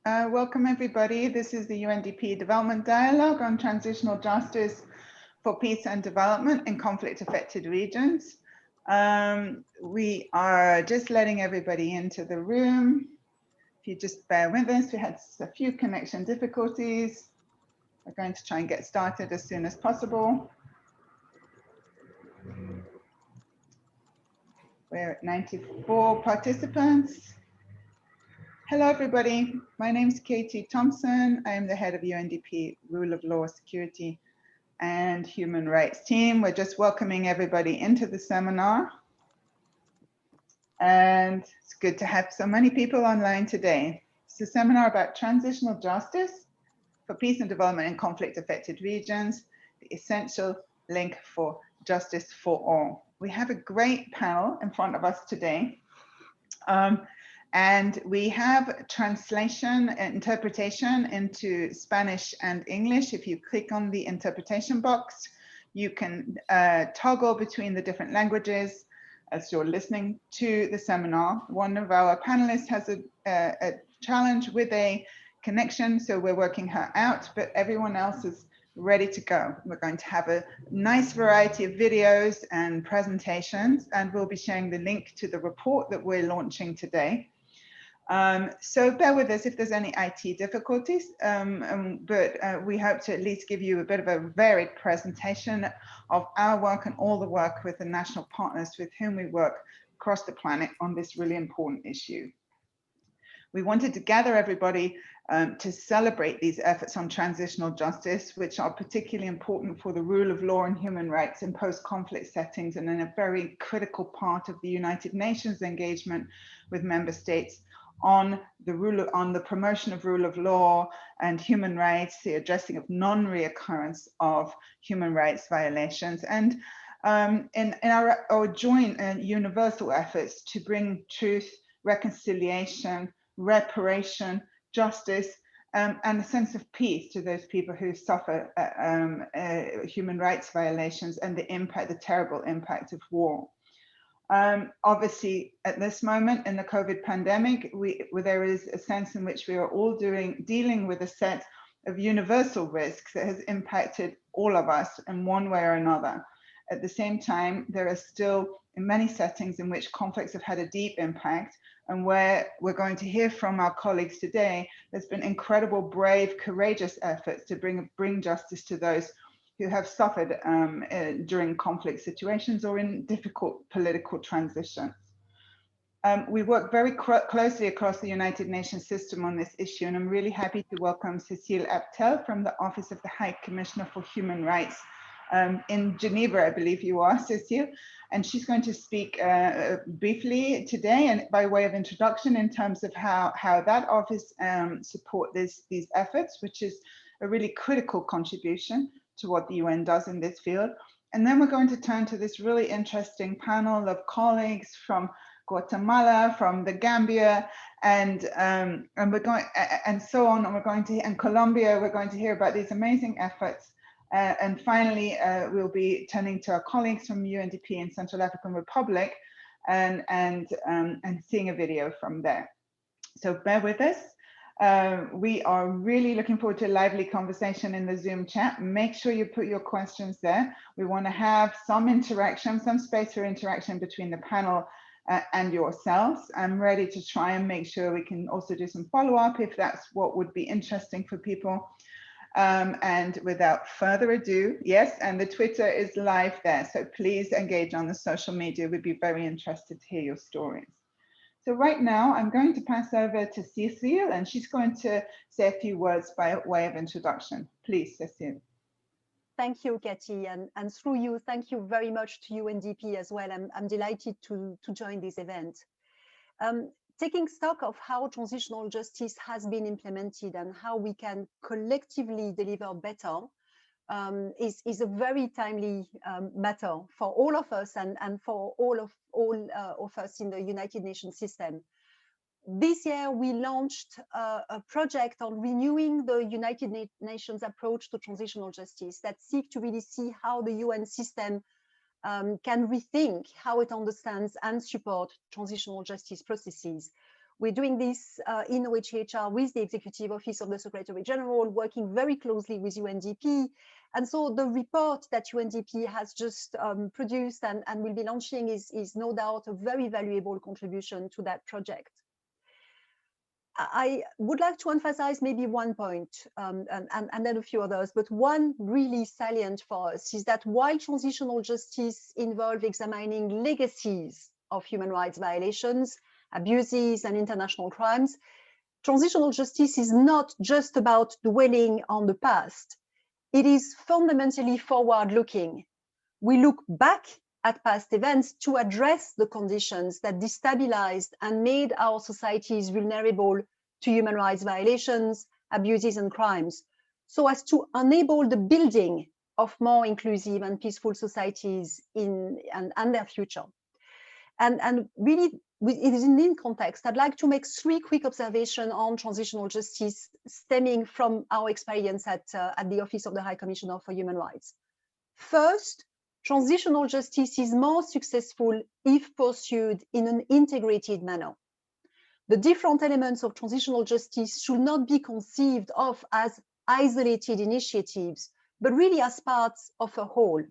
Welcome everybody. This is the UNDP Development Dialogue on Transitional Justice for Peace and Development in conflict-affected regions. We are just letting everybody into the room. If you just bear with us, we had a few connection difficulties. We're going to try and get started as soon as possible. We're at 94 participants. Hello, everybody. My name is Katie Thompson. I am the head of UNDP Rule of Law, Security and Human Rights team. We're just welcoming everybody into the seminar. And it's good to have so many people online today. It's a seminar about transitional justice for peace and development in conflict-affected regions, the essential link for justice for all. We have a great panel in front of us today. And we have translation and interpretation into Spanish and English. If you click on the interpretation box, you can toggle between the different languages as you're listening to the seminar. One of our panelists has a challenge with a connection, so we're working her out, but everyone else is ready to go. We're going to have a nice variety of videos and presentations, and we'll be sharing the link to the report that we're launching today. So bear with us if there's any IT difficulties, but we hope to at least give you a bit of a varied presentation of our work and all the work with the national partners with whom we work across the planet on this really important issue. We wanted to gather everybody to celebrate these efforts on transitional justice, which are particularly important for the rule of law and human rights in post-conflict settings and in a very critical part of the United Nations engagement with member states on the promotion of rule of law and human rights, the addressing of non-reoccurrence of human rights violations, and in our joint and universal efforts to bring truth, reconciliation, reparation, justice, and a sense of peace to those people who suffer human rights violations and the terrible impact of war. Obviously, at this moment in the COVID pandemic, there is a sense in which we are all dealing with a set of universal risks that has impacted all of us in one way or another. At the same time, there are still in many settings in which conflicts have had a deep impact, and where we're going to hear from our colleagues today, there's been incredible, brave, courageous efforts to bring justice to those who have suffered during conflict situations or in difficult political transitions. We work very closely across the United Nations system on this issue, and I'm really happy to welcome Cécile Aptel from the Office of the High Commissioner for Human Rights in Geneva, I believe you are, Cécile, and she's going to speak briefly today and by way of introduction in terms of how that office support these efforts, which is a really critical contribution to what the UN does in this field. And then we're going to turn to this really interesting panel of colleagues from Guatemala, from the Gambia, and we're going and so on. And we're going to and Colombia. We're going to hear about these amazing efforts. And finally, we'll be turning to our colleagues from UNDP in Central African Republic, and seeing a video from there. So bear with us. We are really looking forward to a lively conversation in the Zoom chat. Make sure you put your questions there. We want to have some interaction, some space for interaction between the panel and yourselves. I'm ready to try and make sure we can also do some follow-up if that's what would be interesting for people. And without further ado, yes, and the Twitter is live there, so please engage on the social media. We'd be very interested to hear your stories. So right now, I'm going to pass over to Cécile, and she's going to say a few words by way of introduction. Please, Cécile. Thank you, Katie, and through you, thank you very much to UNDP as well. I'm delighted to join this event. Taking stock of how transitional justice has been implemented and how we can collectively deliver better is a very timely matter for all of us and for all of us in the United Nations system. This year, we launched a project on renewing the United Nations approach to transitional justice that seek to really see how the UN system can rethink how it understands and support transitional justice processes. We're doing this in OHCHR with the Executive Office of the Secretary General, working very closely with UNDP. And so the report that UNDP has just produced and will be launching is no doubt a very valuable contribution to that project. I would like to emphasize maybe one point and then a few others, but one really salient for us is that while transitional justice involves examining legacies of human rights violations, abuses, and international crimes, transitional justice is not just about dwelling on the past. It is fundamentally forward-looking. We look back at past events to address the conditions that destabilized and made our societies vulnerable to human rights violations, abuses, and crimes, so as to enable the building of more inclusive and peaceful societies and their future. And really, it is in this context, I'd like to make three quick observations on transitional justice stemming from our experience at the Office of the High Commissioner for Human Rights. First, transitional justice is more successful if pursued in an integrated manner. The different elements of transitional justice should not be conceived of as isolated initiatives, but really as parts of a whole.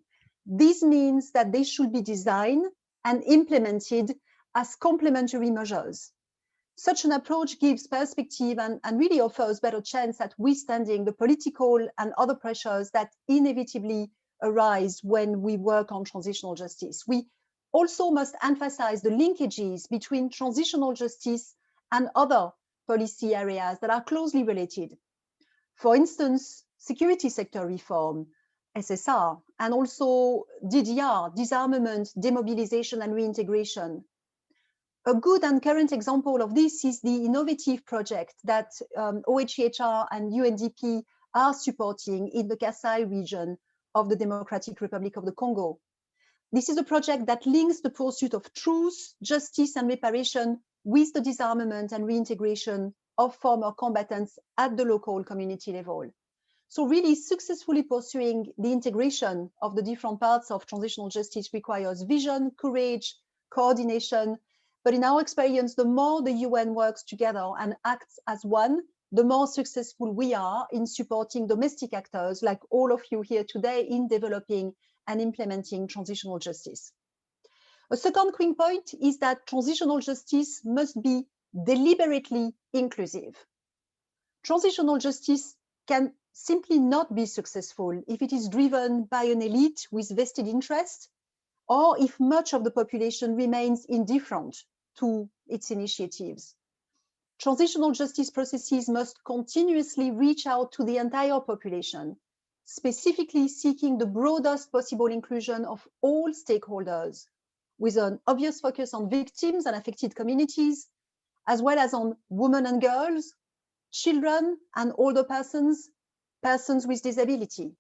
This means that they should be designed and implemented as complementary measures. Such an approach gives perspective and really offers better chance at withstanding the political and other pressures that inevitably arise when we work on transitional justice. We also must emphasize the linkages between transitional justice and other policy areas that are closely related. For instance, security sector reform, SSR, and also DDR, disarmament, demobilization, and reintegration. A good and current example of this is the innovative project that OHCHR and UNDP are supporting in the Kasai region of the Democratic Republic of the Congo. This is a project that links the pursuit of truth, justice, and reparation with the disarmament and reintegration of former combatants at the local community level. So really successfully pursuing the integration of the different parts of transitional justice requires vision, courage, coordination. But in our experience, the more the UN works together and acts as one, the more successful we are in supporting domestic actors like all of you here today in developing and implementing transitional justice. A second quick point is that transitional justice must be deliberately inclusive. Transitional justice can simply not be successful if it is driven by an elite with vested interest, or if much of the population remains indifferent to its initiatives. Transitional justice processes must continuously reach out to the entire population, specifically seeking the broadest possible inclusion of all stakeholders, with an obvious focus on victims and affected communities, as well as on women and girls, children and older persons, persons with disability.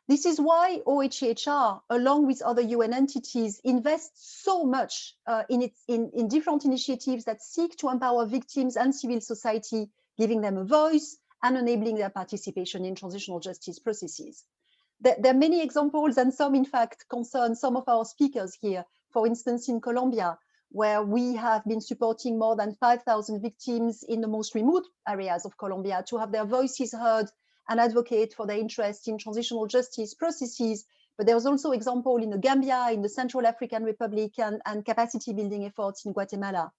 This is why OHCHR, along with other UN entities, invests so much in different initiatives that seek to empower victims and civil society, giving them a voice and enabling their participation in transitional justice processes. There are many examples, and some, in fact, concern some of our speakers here. For instance, in Colombia, where we have been supporting more than 5,000 victims in the most remote areas of Colombia to have their voices heard and advocate for their interest in transitional justice processes. But there was also example in the Gambia, in the Central African Republic, and capacity building efforts in Guatemala.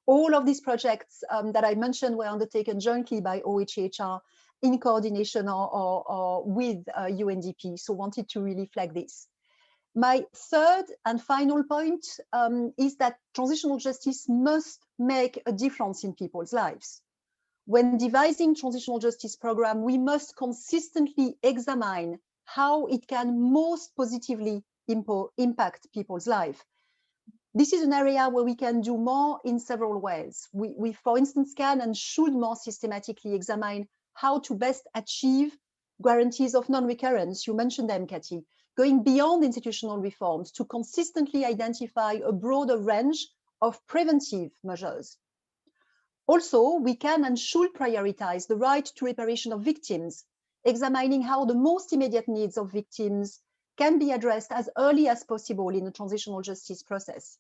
All of these projects that I mentioned were undertaken jointly by OHCHR in coordination or with UNDP, so wanted to really flag this. My third and final point is that transitional justice must make a difference in people's lives. When devising transitional justice program, we must consistently examine how it can most positively impact people's life. This is an area where we can do more in several ways. We, for instance, can and should more systematically examine how to best achieve guarantees of non-recurrence. You mentioned them, Katie, going beyond institutional reforms to consistently identify a broader range of preventive measures. Also, we can and should prioritize the right to reparation of victims, examining how the most immediate needs of victims can be addressed as early as possible in the transitional justice process.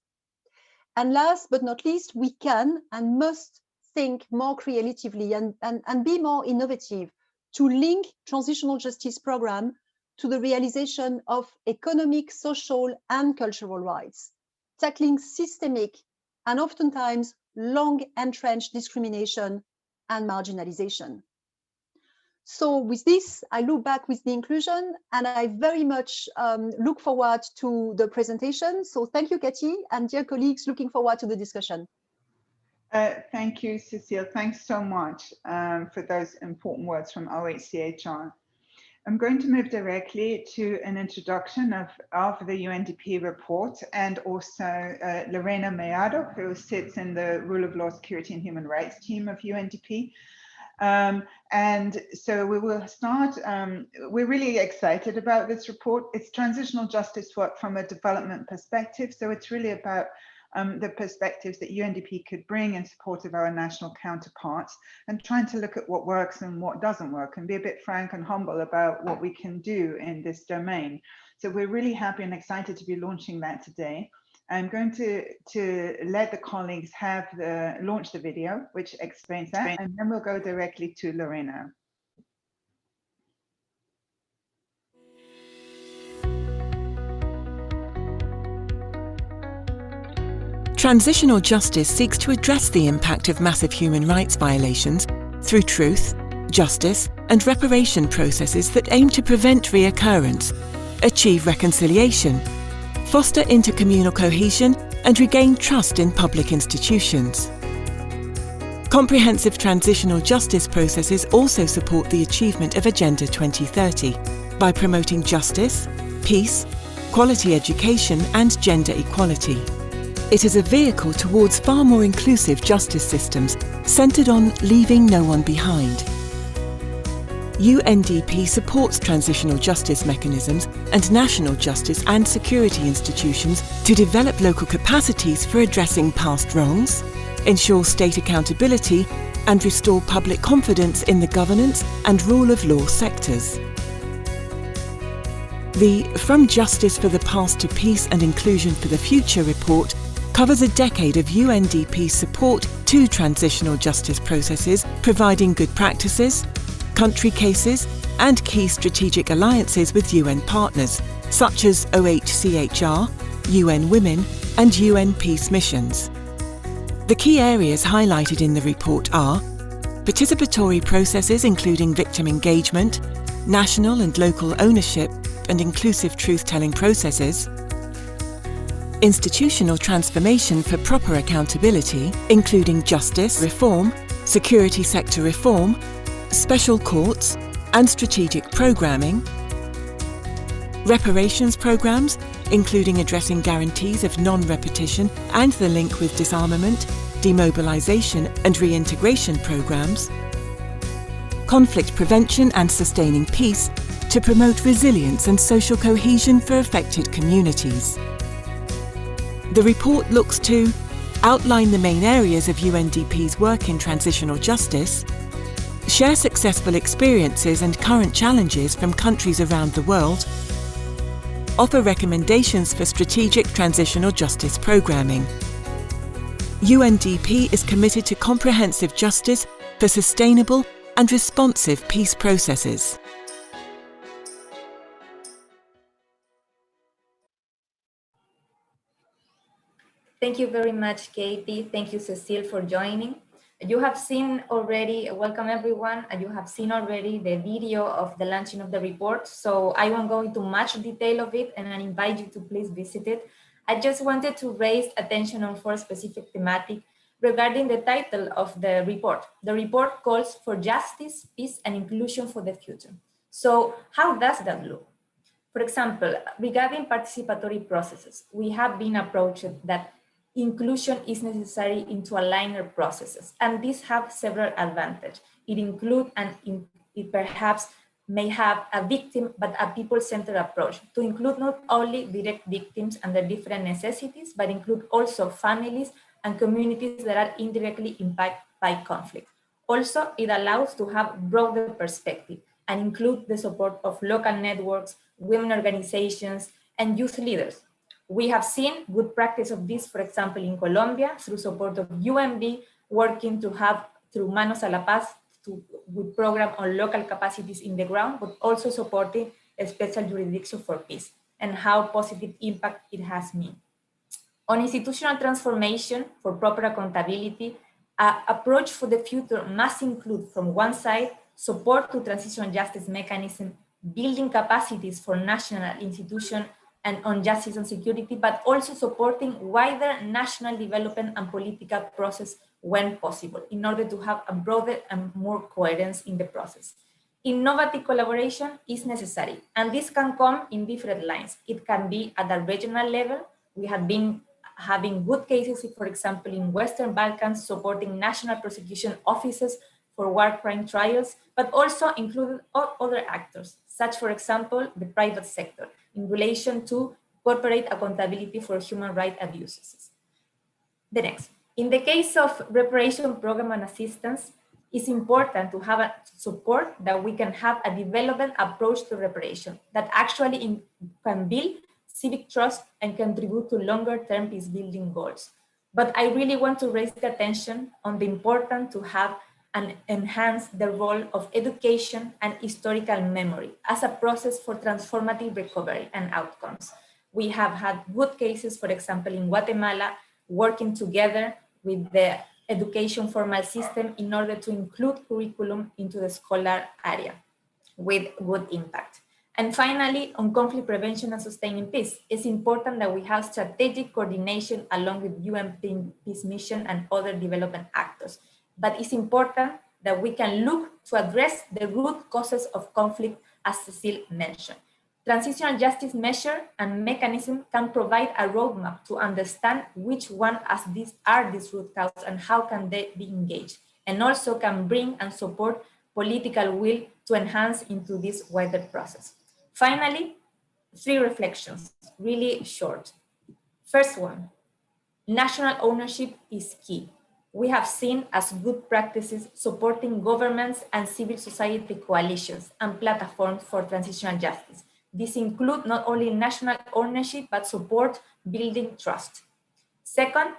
And last but not least, we can and must think more creatively and be more innovative to link transitional justice program to the realization of economic, social, and cultural rights, tackling systemic and oftentimes long entrenched discrimination and marginalization. So with this, I look back with the inclusion, and I very much look forward to the presentation. So thank you, Katie, and dear colleagues, looking forward to the discussion. Thank you, Cecile. Thanks so much for those important words from OHCHR. I'm going to move directly to an introduction of the UNDP report, and also Lorena Mellado, who sits in the Rule of Law, Security and Human Rights team of UNDP. And so we will start, we're really excited about this report. It's transitional justice work from a development perspective. So it's really about the perspectives that UNDP could bring in support of our national counterparts, and trying to look at what works and what doesn't work, and be a bit frank and humble about what we can do in this domain. So we're really happy and excited to be launching that today. I'm going to let the colleagues have launch the video, which explains that, and then we'll go directly to Lorena. Transitional justice seeks to address the impact of massive human rights violations through truth, justice, and reparation processes that aim to prevent reoccurrence, achieve reconciliation, foster intercommunal cohesion, and regain trust in public institutions. Comprehensive transitional justice processes also support the achievement of Agenda 2030 by promoting justice, peace, quality education, and gender equality. It is a vehicle towards far more inclusive justice systems centred on leaving no one behind. UNDP supports transitional justice mechanisms and national justice and security institutions to develop local capacities for addressing past wrongs, ensure state accountability, and restore public confidence in the governance and rule of law sectors. The From Justice for the Past to Peace and Inclusion for the Future report covers a decade of UNDP support to transitional justice processes, providing good practices, country cases, and key strategic alliances with UN partners, such as OHCHR, UN Women, and UN Peace Missions. The key areas highlighted in the report are participatory processes including victim engagement, national and local ownership and inclusive truth-telling processes, institutional transformation for proper accountability, including justice reform, security sector reform, special courts, and strategic programming, reparations programs, including addressing guarantees of non-repetition and the link with disarmament, demobilization and reintegration programs, conflict prevention and sustaining peace to promote resilience and social cohesion for affected communities. The report looks to outline the main areas of UNDP's work in transitional justice, share successful experiences and current challenges from countries around the world, offer recommendations for strategic transitional justice programming. UNDP is committed to comprehensive justice for sustainable and responsive peace processes. Thank you very much, Katie. Thank you, Cecile, for joining. You have seen already, welcome everyone, and you have seen already the video of the launching of the report. So I won't go into much detail of it, and I invite you to please visit it. I just wanted to raise attention on 4 specific thematic regarding the title of the report. The report calls for justice, peace, and inclusion for the future. So how does that look? For example, regarding participatory processes, we have been approached that inclusion is necessary into aligner processes, and these have several advantages. It includes and it perhaps may have a victim, but a people-centered approach to include not only direct victims and their different necessities, but include also families and communities that are indirectly impacted by conflict. Also, it allows to have broader perspective and include the support of local networks, women organizations, and youth leaders. We have seen good practice of this, for example, in Colombia, through support of UNB, working to have, through Manos a la Paz, with program on local capacities in the ground, but also supporting a special jurisdiction for peace and how positive impact it has been. On institutional transformation for proper accountability, approach for the future must include, from one side, support to transitional justice mechanism, building capacities for national institutions and on justice and security, but also supporting wider national development and political process when possible, in order to have a broader and more coherence in the process. Innovative collaboration is necessary, and this can come in different lines. It can be at a regional level. We have been having good cases, for example, in Western Balkans, supporting national prosecution offices for war crime trials, but also included other actors, such, for example, the private sector, in relation to corporate accountability for human rights abuses. The next. In the case of reparation program and assistance, it's important to have a support that we can have a development approach to reparation that actually can build civic trust and contribute to longer-term peace-building goals. But I really want to raise the attention on the importance to have and enhance the role of education and historical memory as a process for transformative recovery and outcomes. We have had good cases, for example, in Guatemala, working together with the education formal system in order to include curriculum into the scholar area with good impact. And finally, on conflict prevention and sustaining peace, it's important that we have strategic coordination along with UN Peace Mission and other development actors. But it's important that we can look to address the root causes of conflict, as Cecile mentioned. Transitional justice measure and mechanism can provide a roadmap to understand which one are these root causes and how can they be engaged, and also can bring and support political will to enhance into this wider process. Finally, 3 reflections, really short. First one, national ownership is key. We have seen as good practices supporting governments and civil society coalitions and platforms for transitional justice. This includes not only national ownership, but support building trust. Second,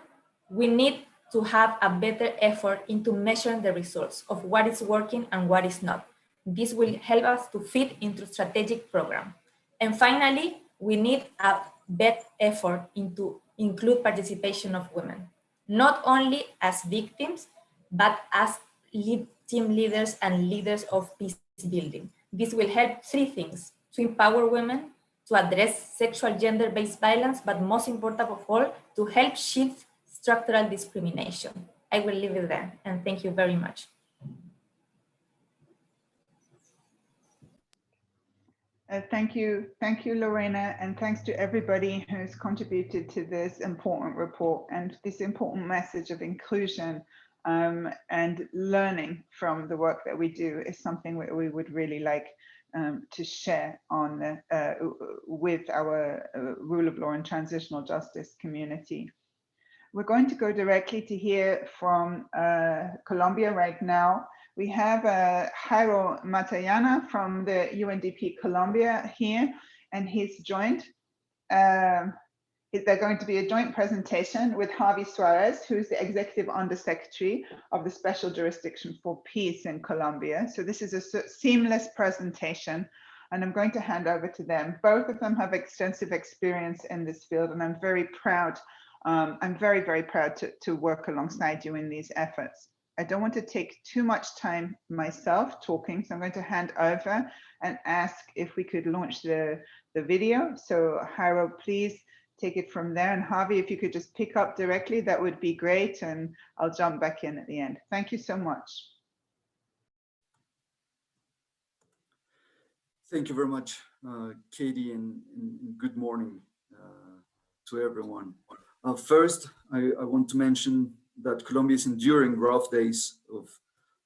we need to have a better effort into measuring the results of what is working and what is not. This will help us to fit into strategic program. And finally, we need a better effort into include participation of women, not only as victims, but as team leaders and leaders of peace building. This will help 3 things: to empower women, to address sexual gender-based violence, but most important of all, to help shift structural discrimination. I will leave it there, and thank you very much. Thank you, Lorena, and thanks to everybody who's contributed to this important report and this important message of inclusion and learning from the work that we do is something we would really like to share on with our rule of law and transitional justice community. We're going to go directly to hear from Colombia right now. We have Jairo Matallana from the UNDP Colombia here, and he's joined. They're going to be a joint presentation with Javi Suarez, who's the Executive Undersecretary of the Special Jurisdiction for Peace in Colombia. So this is a seamless presentation, and I'm going to hand over to them. Both of them have extensive experience in this field, and I'm very proud. I'm very, very proud to work alongside you in these efforts. I don't want to take too much time myself talking, so I'm going to hand over and ask if we could launch the video. So Jairo, please take it from there. And Javi, if you could just pick up directly, that would be great. And I'll jump back in at the end. Thank you so much. Thank you very much, Katie, and good morning to everyone. First, I want to mention that Colombia is enduring rough days of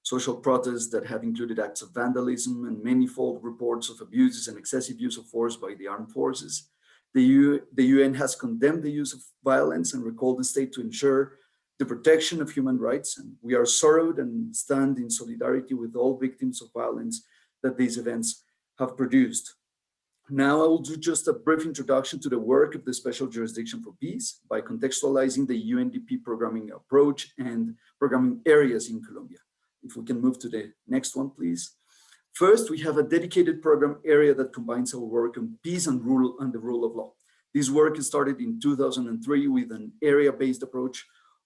social protests that have included acts of vandalism and manifold reports of abuses and excessive use of force by the armed forces. The UN has condemned the use of violence and recalled the state to ensure the protection of human rights. And we are sorrowed and stand in solidarity with all victims of violence that these events have produced. Now I will do just a brief introduction to the work of the Special Jurisdiction for Peace by contextualizing the UNDP programming approach and programming areas in Colombia. If we can move to the next one, please. First, we have a dedicated program area that combines our work on peace and the rule of law. This work started in 2003 with an area-based approach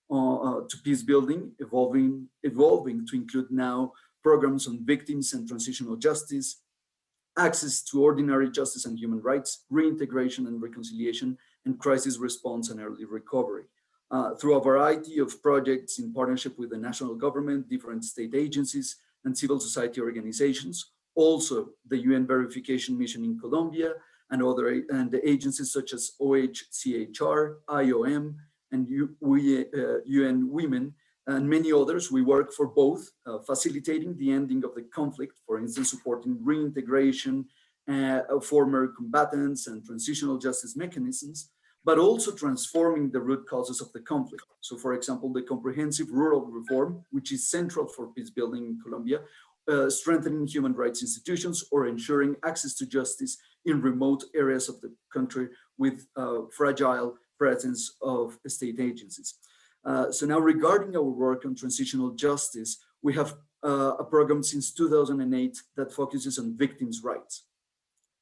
to peace building, evolving to include now programs on victims and transitional justice, access to ordinary justice and human rights, reintegration and reconciliation, and crisis response and early recovery. Through a variety of projects in partnership with the national government, different state agencies, and civil society organizations, also the UN Verification Mission in Colombia, and the agencies such as OHCHR, IOM, and UN Women, and many others. We work for both, facilitating the ending of the conflict, for instance, supporting reintegration of former combatants and transitional justice mechanisms, but also transforming the root causes of the conflict. So, for example, the comprehensive rural reform, which is central for peace building in Colombia, strengthening human rights institutions, or ensuring access to justice in remote areas of the country with fragile presence of state agencies. So now, regarding our work on transitional justice, we have a program since 2008 that focuses on victims' rights.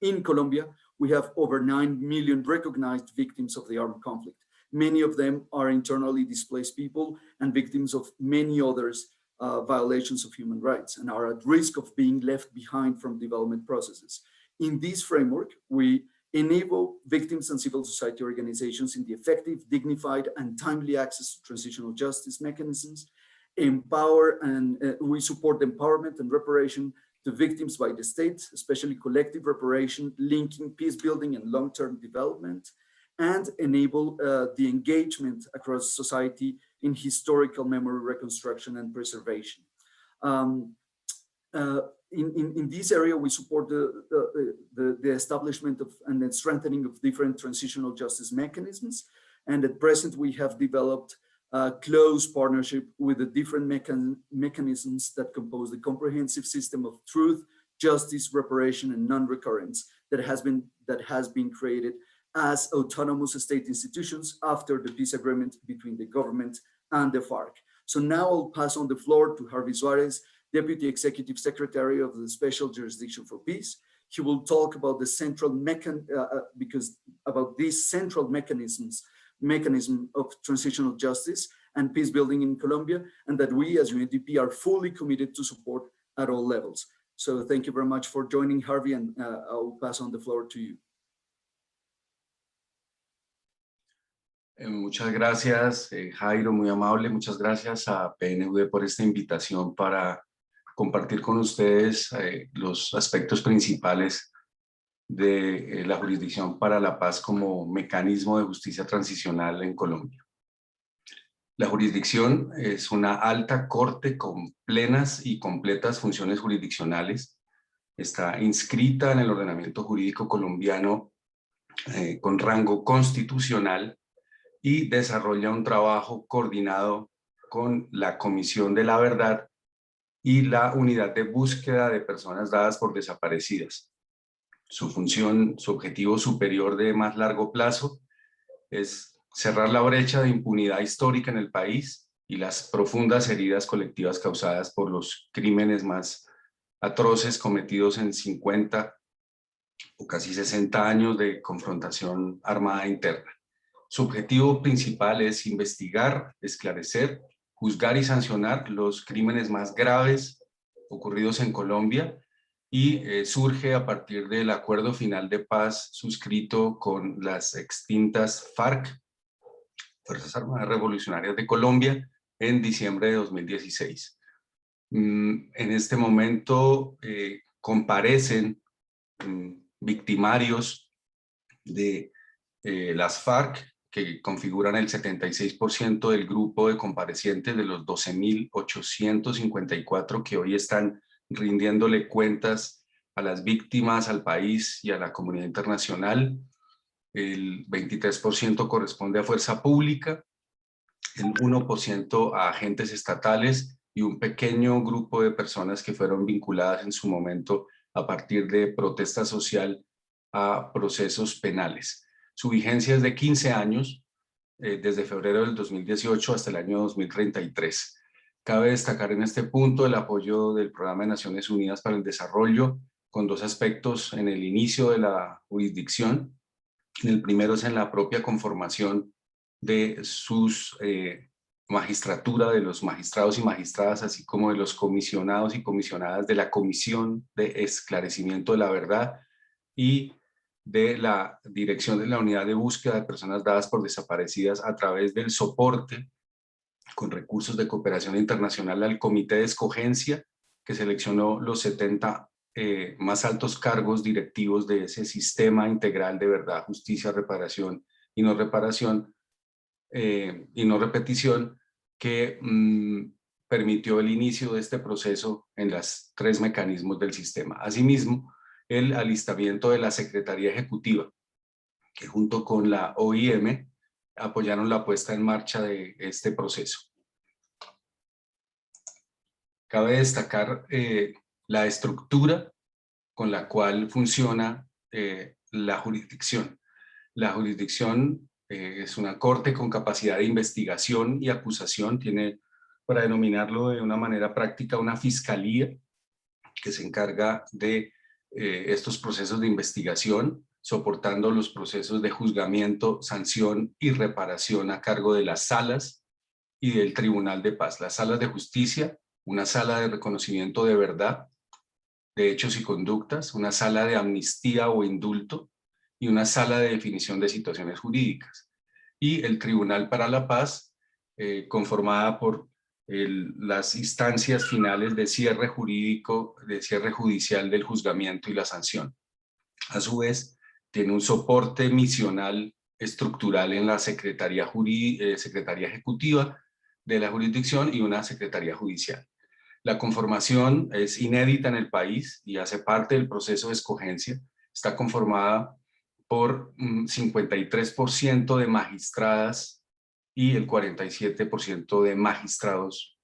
In Colombia, we have over 9 million recognized victims of the armed conflict. Many of them are internally displaced people and victims of many others violations of human rights, and are at risk of being left behind from development processes. In this framework, we enable victims and civil society organizations in the effective, dignified, and timely access to transitional justice mechanisms, empower and we support the empowerment and reparation to victims by the state, especially collective reparation, linking peace building and long-term development, and enable the engagement across society in historical memory reconstruction and preservation. In this area, we support the establishment of and the strengthening of different transitional justice mechanisms. And at present, we have developed a close partnership with the different mechanisms that compose the comprehensive system of truth, justice, reparation, and non-recurrence that has been created as autonomous state institutions after the peace agreement between the government and the FARC. So now I'll pass on the floor to Harvey Suarez, Deputy Executive Secretary of the Special Jurisdiction for Peace. He will talk about the central mechanism of transitional justice and peace building in Colombia, and that we as UNDP are fully committed to support at all levels. So thank you very much for joining, Harvey, and I'll pass on the floor to you. Muchas gracias, Jairo, muy amable. Muchas gracias a PNUD por esta invitación para compartir con ustedes los aspectos principales de la Jurisdicción para la Paz como mecanismo de justicia transicional en Colombia. La jurisdicción es una alta corte con plenas y completas funciones jurisdiccionales. Está inscrita en el ordenamiento jurídico colombiano con rango constitucional y desarrolla un trabajo coordinado con la Comisión de la Verdad y la Unidad de Búsqueda de Personas Dadas por Desaparecidas. Su función, su objetivo superior de más largo plazo es cerrar la brecha de impunidad histórica en el país y las profundas heridas colectivas causadas por los crímenes más atroces cometidos en 50 o casi 60 años de confrontación armada interna. Su objetivo principal es investigar, esclarecer, juzgar y sancionar los crímenes más graves ocurridos en Colombia y surge a partir del acuerdo final de paz suscrito con las extintas FARC, Fuerzas Armadas Revolucionarias de Colombia, en diciembre de 2016. En este momento comparecen victimarios de las FARC, que configuran el 76% del grupo de comparecientes de los 12.854 que hoy están rindiéndole cuentas a las víctimas, al país y a la comunidad internacional. El 23% corresponde a fuerza pública, el 1% a agentes estatales y un pequeño grupo de personas que fueron vinculadas en su momento a partir de protesta social a procesos penales. Su vigencia es de 15 años, desde febrero del 2018 hasta el año 2033. Cabe destacar en este punto el apoyo del Programa de Naciones Unidas para el Desarrollo, con dos aspectos en el inicio de la jurisdicción. El primero es en la propia conformación de sus magistratura, de los magistrados y magistradas, así como de los comisionados y comisionadas de la Comisión de Esclarecimiento de la Verdad y de la dirección de la Unidad de Búsqueda de Personas Dadas por Desaparecidas a través del soporte con recursos de cooperación internacional al Comité de Escogencia, que seleccionó los 70 más altos cargos directivos de ese sistema integral de verdad, justicia, reparación y no reparación y no repetición, que permitió el inicio de este proceso en los 3 mecanismos del sistema. Asimismo, el alistamiento de la Secretaría Ejecutiva, que junto con la OIM apoyaron la puesta en marcha de este proceso. Cabe destacar la estructura con la cual funciona la jurisdicción. La jurisdicción es una corte con capacidad de investigación y acusación, tiene, para denominarlo de una manera práctica, una fiscalía que se encarga de estos procesos de investigación, soportando los procesos de juzgamiento, sanción y reparación a cargo de las salas y del Tribunal de Paz. Las salas de justicia, una sala de reconocimiento de verdad, de hechos y conductas, una sala de amnistía o indulto y una sala de definición de situaciones jurídicas. Y el Tribunal para la Paz, conformada por las instancias finales de cierre jurídico, de cierre judicial del juzgamiento y la sanción. A su vez, tiene un soporte misional estructural en la Secretaría Ejecutiva de la jurisdicción y una Secretaría Judicial. La conformación es inédita en el país y hace parte del proceso de escogencia. Está conformada por 53% de magistradas y el 47% de magistrados,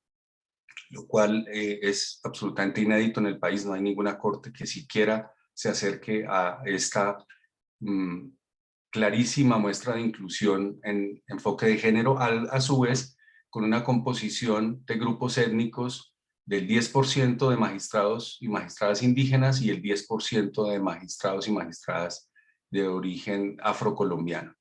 lo cual es absolutamente inédito en el país. No hay ninguna corte que siquiera se acerque a esta clarísima muestra de inclusión en enfoque de género, a su vez con una composición de grupos étnicos del 10% de magistrados y magistradas indígenas y el 10% de magistrados y magistradas de origen afrocolombiano.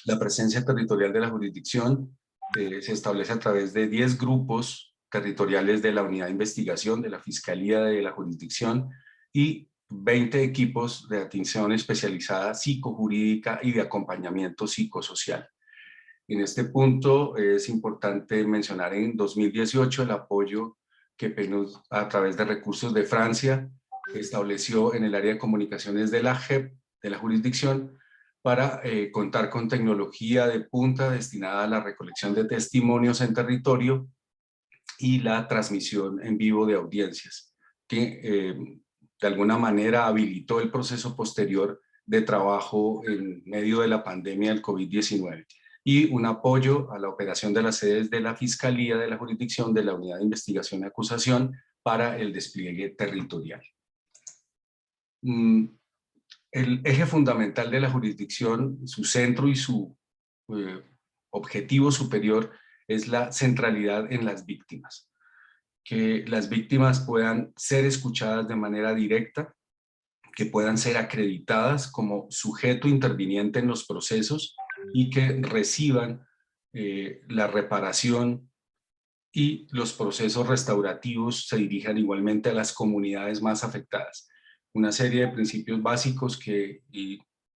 La presencia territorial de la jurisdicción se establece a través de 10 grupos territoriales de la unidad de investigación de la Fiscalía de la jurisdicción y 20 equipos de atención especializada psicojurídica y de acompañamiento psicosocial. En este punto es importante mencionar en 2018 el apoyo que PNUD, a través de recursos de Francia, estableció en el área de comunicaciones de la JEP, de la jurisdicción, para contar con tecnología de punta destinada a la recolección de testimonios en territorio y la transmisión en vivo de audiencias, que de alguna manera habilitó el proceso posterior de trabajo en medio de la pandemia del COVID-19. Y un apoyo a la operación de las sedes de la Fiscalía de la jurisdicción de la Unidad de Investigación y Acusación para el despliegue territorial. El eje fundamental de la jurisdicción, su centro y su objetivo superior es la centralidad en las víctimas. Que las víctimas puedan ser escuchadas de manera directa, que puedan ser acreditadas como sujeto interviniente en los procesos y que reciban la reparación y los procesos restaurativos se dirijan igualmente a las comunidades más afectadas. Una serie de principios básicos que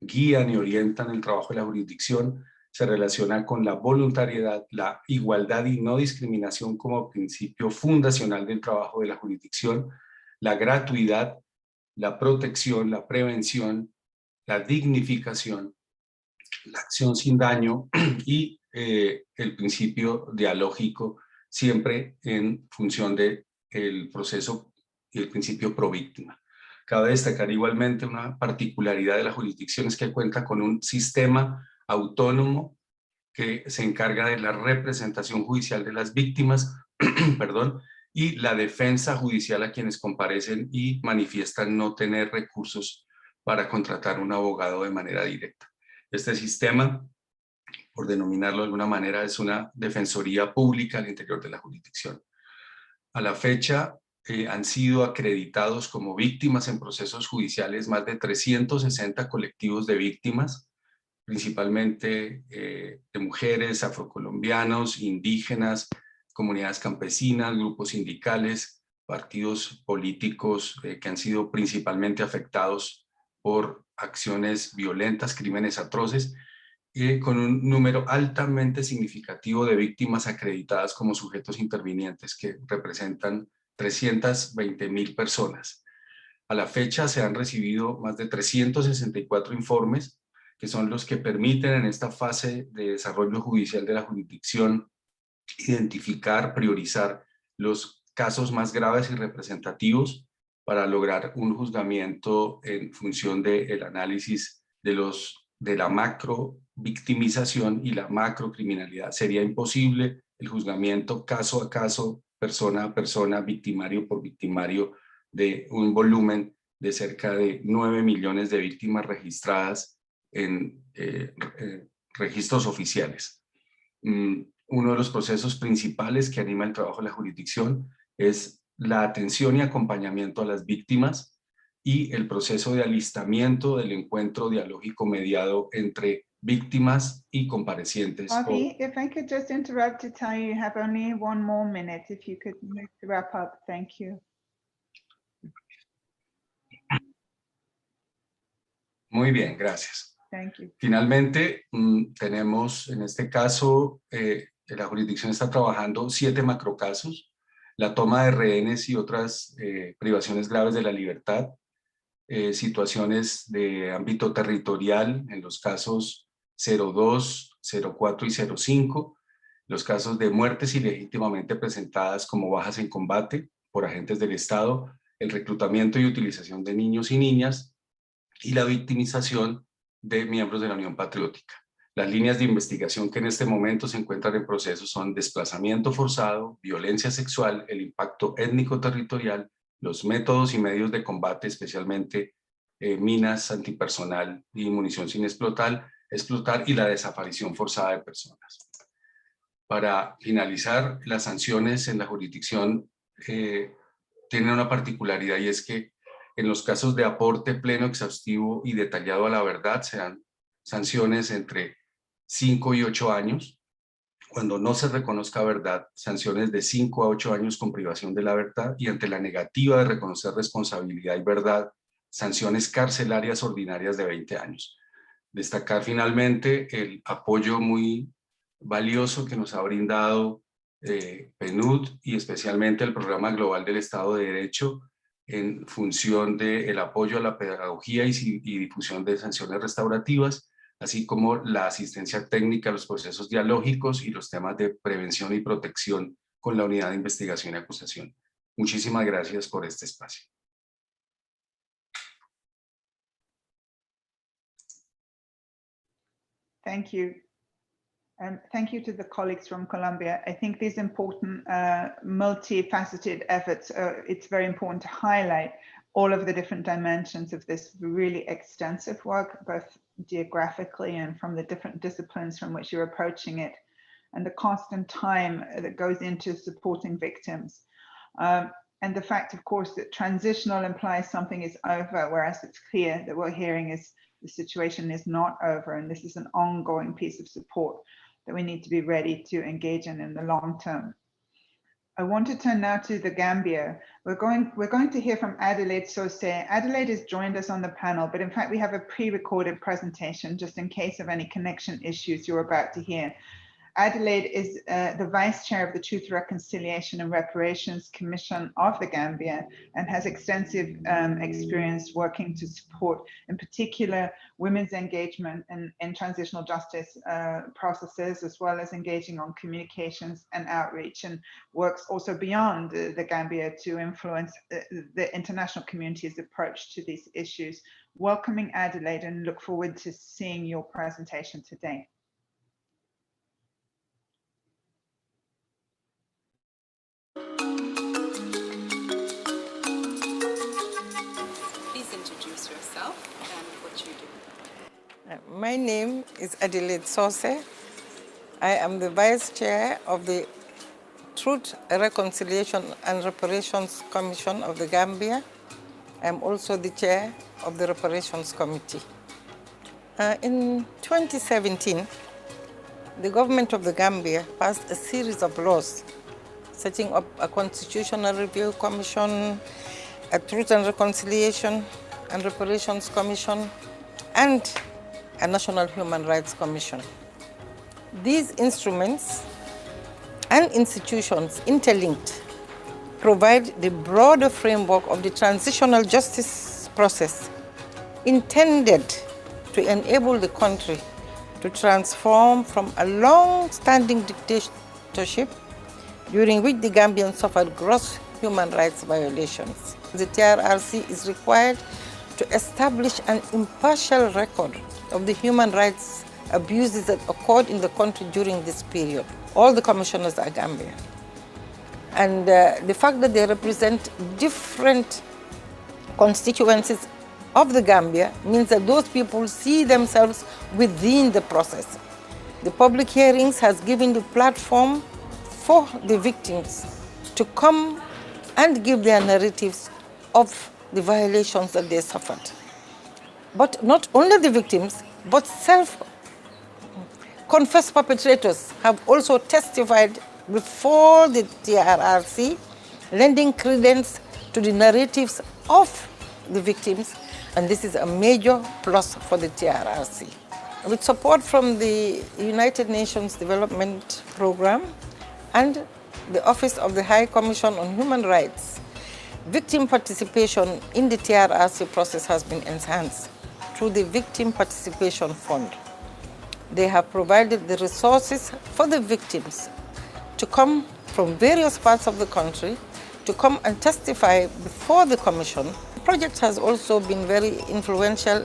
guían y orientan el trabajo de la jurisdicción se relaciona con la voluntariedad, la igualdad y no discriminación como principio fundacional del trabajo de la jurisdicción, la gratuidad, la protección, la prevención, la dignificación, la acción sin daño y el principio dialógico, siempre en función del proceso y el principio pro víctima. Cabe destacar igualmente una particularidad de la jurisdicción es que cuenta con un sistema autónomo que se encarga de la representación judicial de las víctimas, perdón, y la defensa judicial a quienes comparecen y manifiestan no tener recursos para contratar un abogado de manera directa. Este sistema, por denominarlo de alguna manera, es una defensoría pública al interior de la jurisdicción. A la fecha han sido acreditados como víctimas en procesos judiciales más de 360 colectivos de víctimas, principalmente de mujeres, afrocolombianos, indígenas, comunidades campesinas, grupos sindicales, partidos políticos que han sido principalmente afectados por acciones violentas, crímenes atroces, con un número altamente significativo de víctimas acreditadas como sujetos intervinientes, que representan 320.000 personas. A la fecha se han recibido más de 364 informes, que son los que permiten en esta fase de desarrollo judicial de la jurisdicción identificar, priorizar los casos más graves y representativos para lograr un juzgamiento en función del análisis de la macro victimización y la macro criminalidad. Sería imposible el juzgamiento caso a caso, persona a persona, victimario por victimario, de un volumen de cerca de 9 millones de víctimas registradas en registros oficiales. Uno de los procesos principales que anima el trabajo de la jurisdicción es la atención y acompañamiento a las víctimas y el proceso de alistamiento del encuentro dialógico mediado entre víctimas y comparecientes. Bobby, if I could just interrupt to tell you have only 1 more minute, if you could move to wrap up. Thank you. Muy bien, gracias. Thank you. Finalmente, tenemos en este caso, la jurisdicción está trabajando 7 macrocasos, la toma de rehenes y otras privaciones graves de la libertad, situaciones de ámbito territorial en los casos 02, 04 y 05, los casos de muertes ilegítimamente presentadas como bajas en combate por agentes del Estado, el reclutamiento y utilización de niños y niñas y la victimización de miembros de la Unión Patriótica. Las líneas de investigación que en este momento se encuentran en proceso son desplazamiento forzado, violencia sexual, el impacto étnico-territorial, los métodos y medios de combate, especialmente minas antipersonal y munición sin explotar y la desaparición forzada de personas. Para finalizar, las sanciones en la jurisdicción tienen una particularidad, y es que en los casos de aporte pleno, exhaustivo y detallado a la verdad se dan sanciones entre 5 y 8 años. Cuando no se reconozca verdad, sanciones de 5 a 8 años con privación de la verdad, y ante la negativa de reconocer responsabilidad y verdad, sanciones carcelarias ordinarias de 20 años. Destacar finalmente el apoyo muy valioso que nos ha brindado PNUD y especialmente el Programa Global del Estado de Derecho en función del apoyo a la pedagogía y difusión de sanciones restaurativas, así como la asistencia técnica a los procesos dialógicos y los temas de prevención y protección con la Unidad de Investigación y Acusación. Muchísimas gracias por este espacio. Thank you. Thank you to the colleagues from Colombia. I think these important multifaceted efforts, it's very important to highlight all of the different dimensions of this really extensive work, both geographically and from the different disciplines from which you're approaching it, and the cost and time that goes into supporting victims. And the fact, of course, that transitional implies something is over, whereas it's clear that we're hearing is the situation is not over, and this is an ongoing piece of support that we need to be ready to engage in the long term. I want to turn now to the Gambia. We're going to hear from Adelaide Sosé. Adelaide has joined us on the panel, but in fact we have a pre-recorded presentation just in case of any connection issues you're about to hear. Adelaide is the Vice Chair of the Truth, Reconciliation and Reparations Commission of the Gambia and has extensive experience working to support, in particular, women's engagement in transitional justice processes, as well as engaging on communications and outreach, and works also beyond the Gambia to influence the international community's approach to these issues. Welcoming Adelaide, and look forward to seeing your presentation today. Please introduce introduce yourself and what you do. My name is Adelaide Sose. I am the Vice Chair of the Truth, Reconciliation and Reparations Commission of the Gambia. I am also the Chair of the Reparations Committee. In 2017, the government of the Gambia passed a series of laws setting up a Constitutional Review Commission, a Truth and Reconciliation and Reparations Commission, and a National Human Rights Commission. These instruments and institutions interlinked provide the broader framework of the transitional justice process intended to enable the country to transform from a long-standing dictatorship during which the Gambians suffered gross human rights violations. The TRRC is required to establish an impartial record of the human rights abuses that occurred in the country during this period. All the commissioners are Gambian. And the fact that they represent different constituencies of the Gambia means that those people see themselves within the process. The public hearings has given the platform for the victims to come and give their narratives of the violations that they suffered. But not only the victims, but self-confessed perpetrators have also testified before the TRRC, lending credence to the narratives of the victims, and this is a major plus for the TRRC. With support from the United Nations Development Program and the Office of the High Commission on Human Rights, victim participation in the TRRC process has been enhanced through the Victim Participation Fund. They have provided the resources for the victims to come from various parts of the country to come and testify before the Commission. The project has also been very influential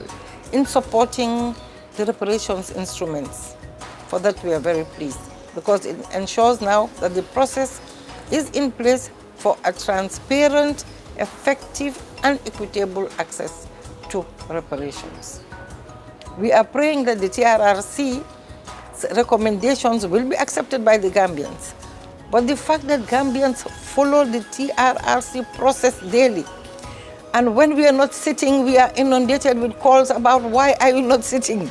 in supporting the reparations instruments. For that we are very pleased, because it ensures now that the process is in place for a transparent, effective and equitable access to reparations. We are praying that the TRRC's recommendations will be accepted by the Gambians. But the fact that Gambians follow the TRRC process daily, and when we are not sitting, we are inundated with calls about why are you not sitting?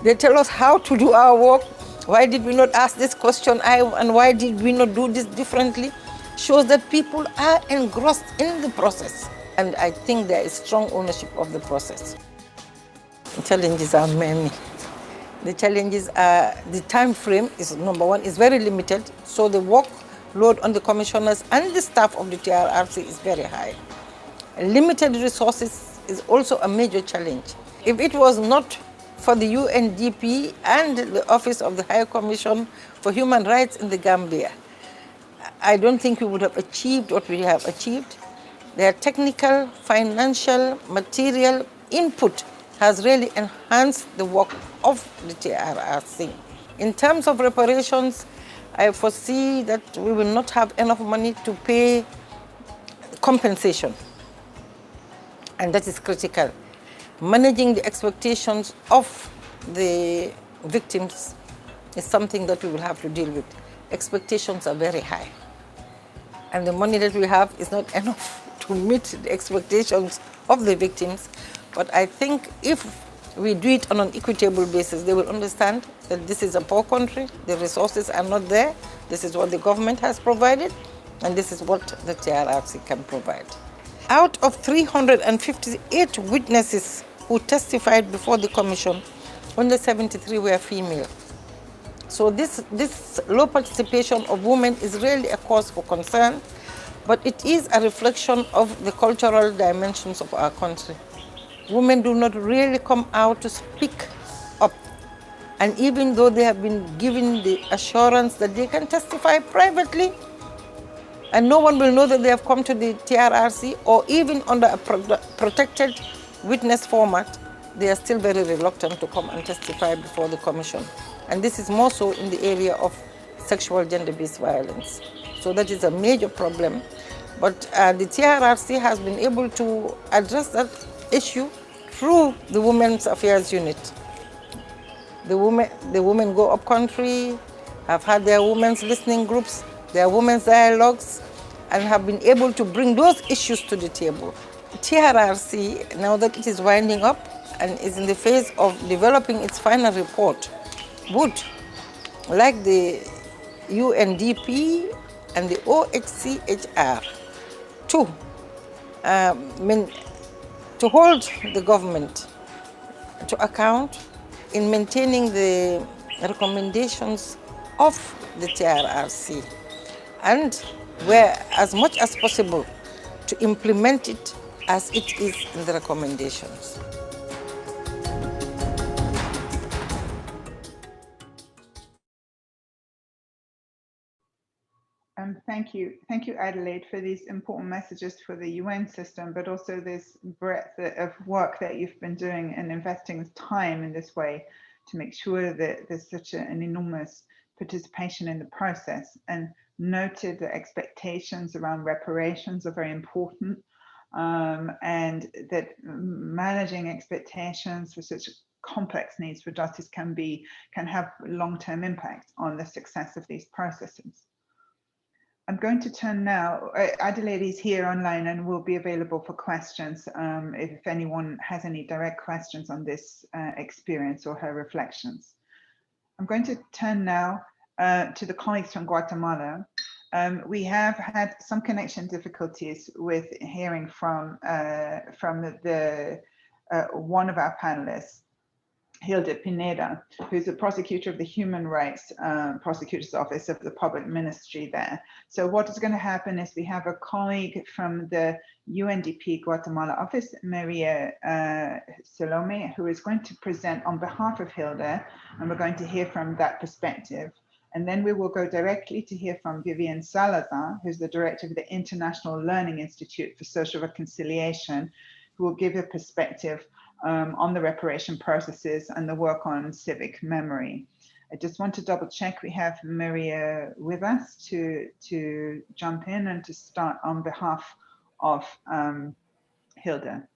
They tell us how to do our work. Why did we not ask this question? And why did we not do this differently? Shows that people are engrossed in the process. And I think there is strong ownership of the process. The challenges are many. The challenges are, the time frame is, number one, is very limited. So the workload on the commissioners and the staff of the TRRC is very high. Limited resources is also a major challenge. If it was not for the UNDP and the Office of the High Commission for Human Rights in the Gambia, I don't think we would have achieved what we have achieved. Their technical, financial, material input has really enhanced the work of the TRRC. In terms of reparations, I foresee that we will not have enough money to pay compensation, and that is critical. Managing the expectations of the victims is something that we will have to deal with. Expectations are very high, and the money that we have is not enough to meet the expectations of the victims. But I think if we do it on an equitable basis, they will understand that this is a poor country, the resources are not there, this is what the government has provided, and this is what the TRRC can provide. Out of 358 witnesses who testified before the Commission, only 73 were female. So this low participation of women is really a cause for concern, but it is a reflection of the cultural dimensions of our country. Women do not really come out to speak up. And even though they have been given the assurance that they can testify privately, and no one will know that they have come to the TRRC, or even under a protected witness format, they are still very reluctant to come and testify before the Commission. And this is more so in the area of sexual gender-based violence. So that is a major problem. But the TRRC has been able to address that issue through the Women's Affairs Unit. The women go up country, have had their women's listening groups, their women's dialogues, and have been able to bring those issues to the table. TRRC, now that it is winding up and is in the phase of developing its final report, would, like the UNDP and the OHCHR, to hold the government to account in maintaining the recommendations of the TRRC, and where as much as possible to implement it as it is in the recommendations. Thank you, Adelaide, for these important messages for the UN system, but also this breadth of work that you've been doing and investing time in this way to make sure that there's such an enormous participation in the process, and noted that expectations around reparations are very important, and that managing expectations for such complex needs for justice can have long-term impact on the success of these processes. I'm going to turn now, Adelaide is here online and will be available for questions if anyone has any direct questions on this experience or her reflections. I'm going to turn now to the colleagues from Guatemala. We have had some connection difficulties with hearing from one of our panelists, Hilda Pineda, who's the prosecutor of the Human Rights Prosecutor's Office of the Public Ministry there. So what is going to happen is we have a colleague from the UNDP Guatemala office, Maria Salome, who is going to present on behalf of Hilda, and we're going to hear from that perspective. And then we will go directly to hear from Vivian Salazar, who's the director of the International Learning Institute for Social Reconciliation, who will give a perspective on the reparation processes and the work on civic memory. I just want to double check we have Maria with us to jump in and to start on behalf of Hilda.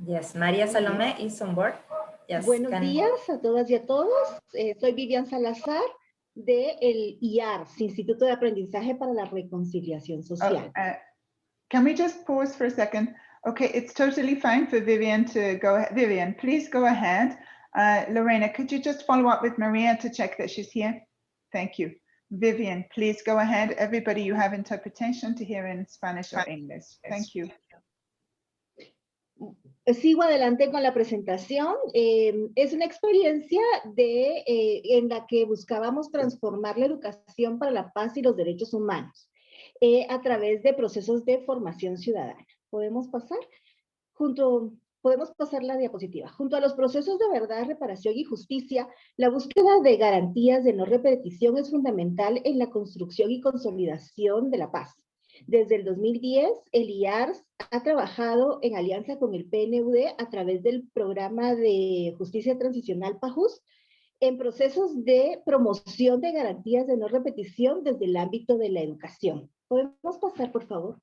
Yes, María Salomé is on board. Yes, Buenos días a todas y a todos. Soy Vivian Salazar de el IARS, Instituto de Aprendizaje para la Reconciliación Social. Can we just pause for a second? Okay, it's totally fine for Vivian to go ahead. Vivian, please go ahead. Lorena, could you just follow up with Maria to check that she's here? Thank you. Vivian, please go ahead. Everybody, you have interpretation to hear in Spanish or English. Thank you. Sigo adelante con la presentación. Es una experiencia en la que buscábamos transformar la educación para la paz y los derechos humanos a través de procesos de formación ciudadana. ¿Podemos pasar? Podemos pasar la diapositiva. Junto a los procesos de verdad, reparación y justicia, la búsqueda de garantías de no repetición es fundamental en la construcción y consolidación de la paz. Desde el 2010, el IARS ha trabajado en alianza con el PNUD a través del programa de justicia transicional PAJUS en procesos de promoción de garantías de no repetición desde el ámbito de la educación. ¿Podemos pasar, por favor?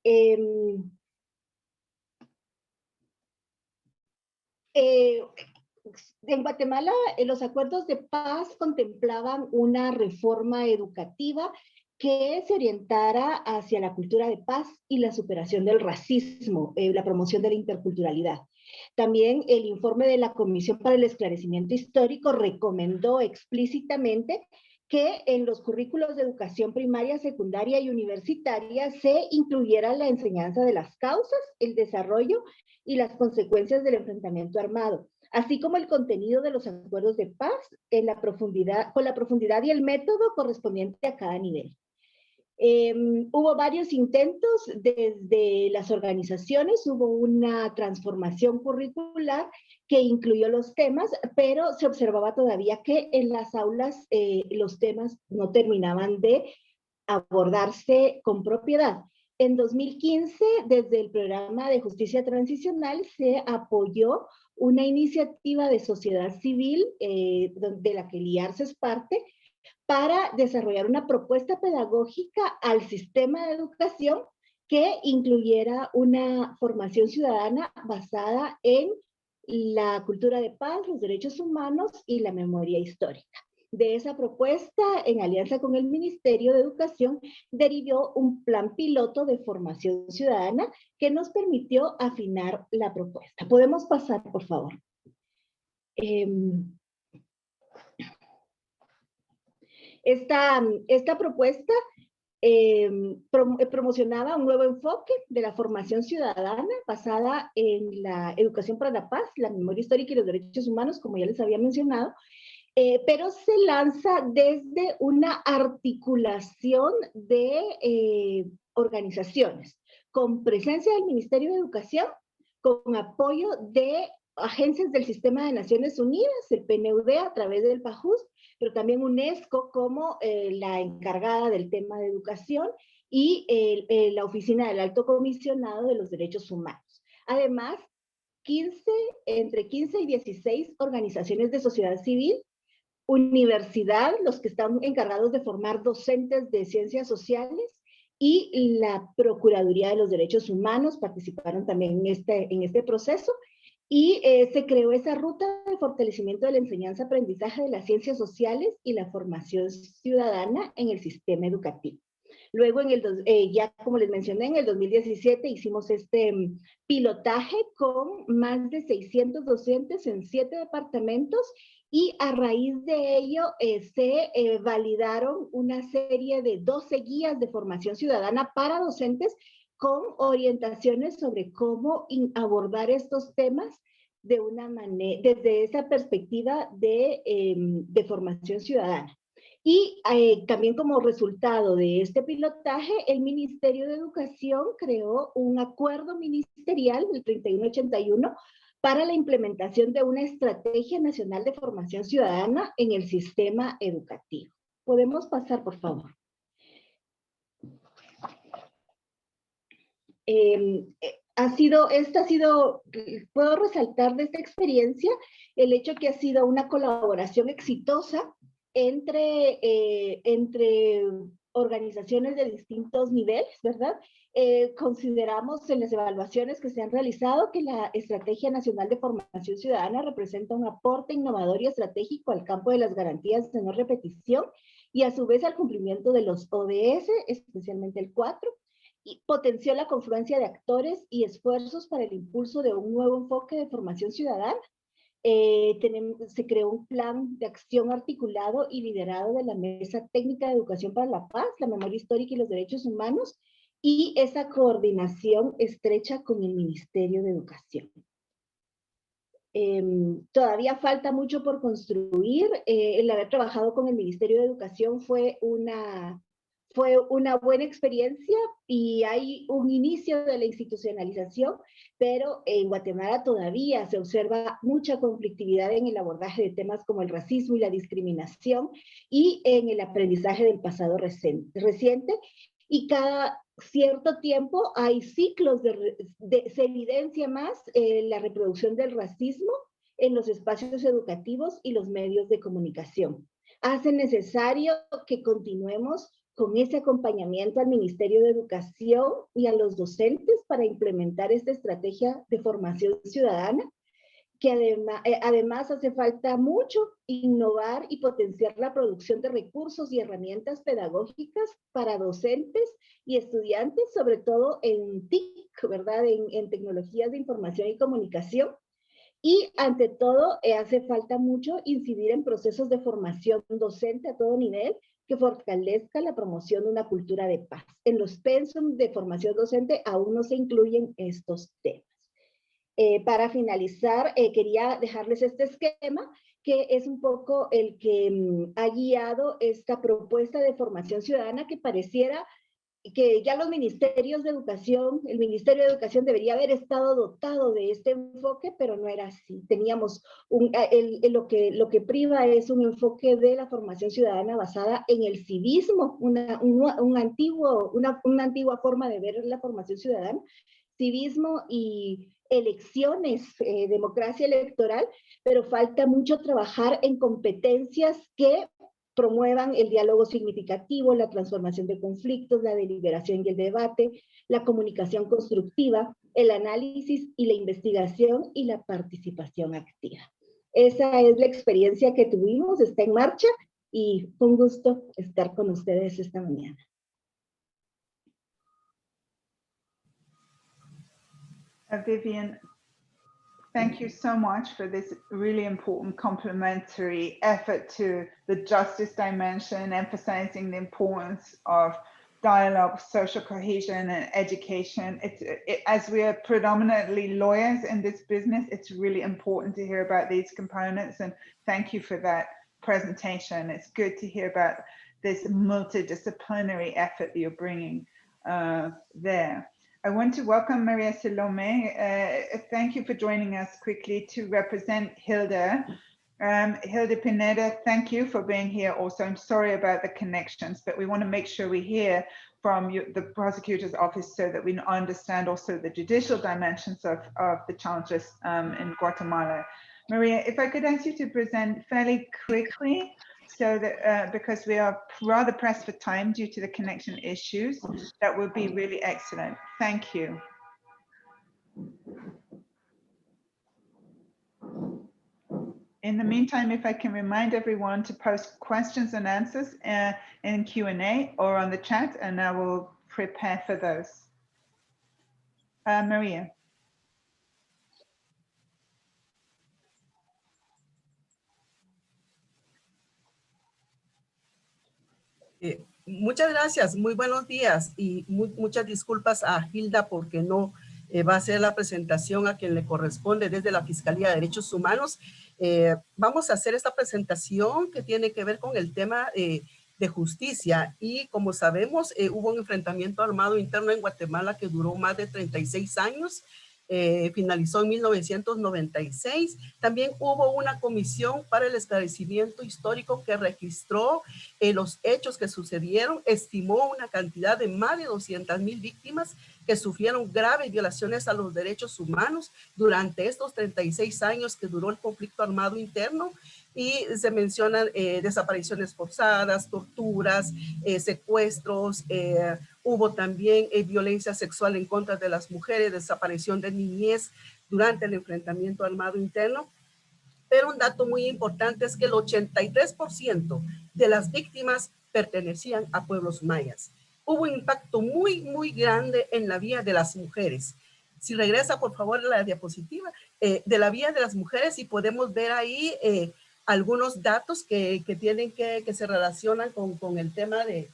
En Guatemala, los acuerdos de paz contemplaban una reforma educativa que se orientara hacia la cultura de paz y la superación del racismo, la promoción de la interculturalidad. También el informe de la Comisión para el Esclarecimiento Histórico recomendó explícitamente que en los currículos de educación primaria, secundaria y universitaria se incluyera la enseñanza de las causas, el desarrollo y las consecuencias del enfrentamiento armado, así como el contenido de los acuerdos de paz con la profundidad y el método correspondiente a cada nivel. Hubo varios intentos desde las organizaciones, hubo una transformación curricular que incluyó los temas, pero se observaba todavía que en las aulas los temas no terminaban de abordarse con propiedad. En 2015, desde el programa de justicia transicional, se apoyó una iniciativa de sociedad civil de la que el IARS es parte, para desarrollar una propuesta pedagógica al sistema de educación que incluyera una formación ciudadana basada en la cultura de paz, los derechos humanos y la memoria histórica. De esa propuesta, en alianza con el Ministerio de Educación, derivó un plan piloto de formación ciudadana que nos permitió afinar la propuesta. ¿Podemos pasar, por favor? Esta propuesta promocionaba un nuevo enfoque de la formación ciudadana basada en la educación para la paz, la memoria histórica y los derechos humanos, como ya les había mencionado, pero se lanza desde una articulación de organizaciones, con presencia del Ministerio de Educación, con apoyo de agencias del Sistema de Naciones Unidas, el PNUD a través del PAJUS, pero también UNESCO como la encargada del tema de educación y la Oficina del Alto Comisionado de los Derechos Humanos. Además, entre 15 y 16 organizaciones de sociedad civil, universidad, los que están encargados de formar docentes de ciencias sociales, y la Procuraduría de los Derechos Humanos participaron también en este proceso, y se creó esa ruta de fortalecimiento de la enseñanza-aprendizaje de las ciencias sociales y la formación ciudadana en el sistema educativo. Luego, ya como les mencioné, en el 2017 hicimos este pilotaje con más de 600 docentes en 7 departamentos, y a raíz de ello se validaron una serie de 12 guías de formación ciudadana para docentes con orientaciones sobre cómo abordar estos temas de una manera, desde esa perspectiva de formación ciudadana. Y también como resultado de este pilotaje, el Ministerio de Educación creó un acuerdo ministerial, el 3181, para la implementación de una estrategia nacional de formación ciudadana en el sistema educativo. ¿Podemos pasar, por favor? Puedo resaltar de esta experiencia el hecho que ha sido una colaboración exitosa entre organizaciones de distintos niveles, ¿verdad? Consideramos en las evaluaciones que se han realizado que la Estrategia Nacional de Formación Ciudadana representa un aporte innovador y estratégico al campo de las garantías de no repetición y a su vez al cumplimiento de los ODS, especialmente el 4, y potenció la confluencia de actores y esfuerzos para el impulso de un nuevo enfoque de formación ciudadana. Se creó un plan de acción articulado y liderado de la Mesa Técnica de Educación para la Paz, la Memoria Histórica y los Derechos Humanos, y esa coordinación estrecha con el Ministerio de Educación. Todavía falta mucho por construir. El haber trabajado con el Ministerio de Educación fue una buena experiencia y hay un inicio de la institucionalización, pero en Guatemala todavía se observa mucha conflictividad en el abordaje de temas como el racismo y la discriminación y en el aprendizaje del pasado reciente, y cada cierto tiempo hay ciclos se evidencia más la reproducción del racismo en los espacios educativos y los medios de comunicación. Hace necesario que continuemos con ese acompañamiento al Ministerio de Educación y a los docentes para implementar esta estrategia de formación ciudadana, que además hace falta mucho innovar y potenciar la producción de recursos y herramientas pedagógicas para docentes y estudiantes, sobre todo en TIC, ¿verdad? En tecnologías de información y comunicación. Y ante todo, hace falta mucho incidir en procesos de formación docente a todo nivel que fortalezca la promoción de una cultura de paz. En los pensum de formación docente aún no se incluyen estos temas. Para finalizar, quería dejarles este esquema que es un poco el que ha guiado esta propuesta de formación ciudadana, que pareciera que ya los ministerios de educación, el Ministerio de Educación debería haber estado dotado de este enfoque, pero no era así. Teníamos lo que priva es un enfoque de la formación ciudadana basada en el civismo, una antigua forma de ver la formación ciudadana, civismo y elecciones, democracia electoral, pero falta mucho trabajar en competencias que promuevan el diálogo significativo, la transformación de conflictos, la deliberación y el debate, la comunicación constructiva, el análisis y la investigación y la participación activa. Esa es la experiencia que tuvimos, está en marcha y fue un gusto estar con ustedes esta mañana. Vivian, thank you so much for this really important complementary effort to the justice dimension, emphasizing the importance of dialogue, social cohesion, and education. As we are predominantly lawyers in this business, it's really important to hear about these components, and thank you for that presentation. It's good to hear about this multidisciplinary effort that you're bringing there. I want to welcome Maria Salome. Thank you for joining us quickly to represent Hilda. Hilda Pineda, thank you for being here also. I'm sorry about the connections, but we want to make sure we hear from you, the prosecutor's office, so that we understand also the judicial dimensions of the challenges in Guatemala. Maria, if I could ask you to present fairly quickly, so that because we are rather pressed for time due to the connection issues, that would be really excellent. Thank you. In the meantime, if I can remind everyone to post questions and answers in Q&A or on the chat, and I will prepare for those. Maria. Muchas gracias, muy buenos días y muchas disculpas a Hilda porque no va a hacer la presentación a quien le corresponde desde la Fiscalía de Derechos Humanos. Vamos a hacer esta presentación que tiene que ver con el tema de justicia y como sabemos hubo un enfrentamiento armado interno en Guatemala que duró más de 36 años. Finalizó en 1996. También hubo una comisión para el esclarecimiento histórico que registró los hechos que sucedieron, estimó una cantidad de más de 200,000 víctimas que sufrieron graves violaciones a los derechos humanos durante estos 36 años que duró el conflicto armado interno. Y se mencionan desapariciones forzadas, torturas, secuestros, hubo también violencia sexual en contra de las mujeres, desaparición de niñez durante el enfrentamiento armado interno. Pero un dato muy importante es que el 83% de las víctimas pertenecían a pueblos mayas. Hubo un impacto muy grande en la vida de las mujeres. Si regresa, por favor, a la diapositiva, de la vida de las mujeres y podemos ver ahí algunos datos que se relacionan con el tema de,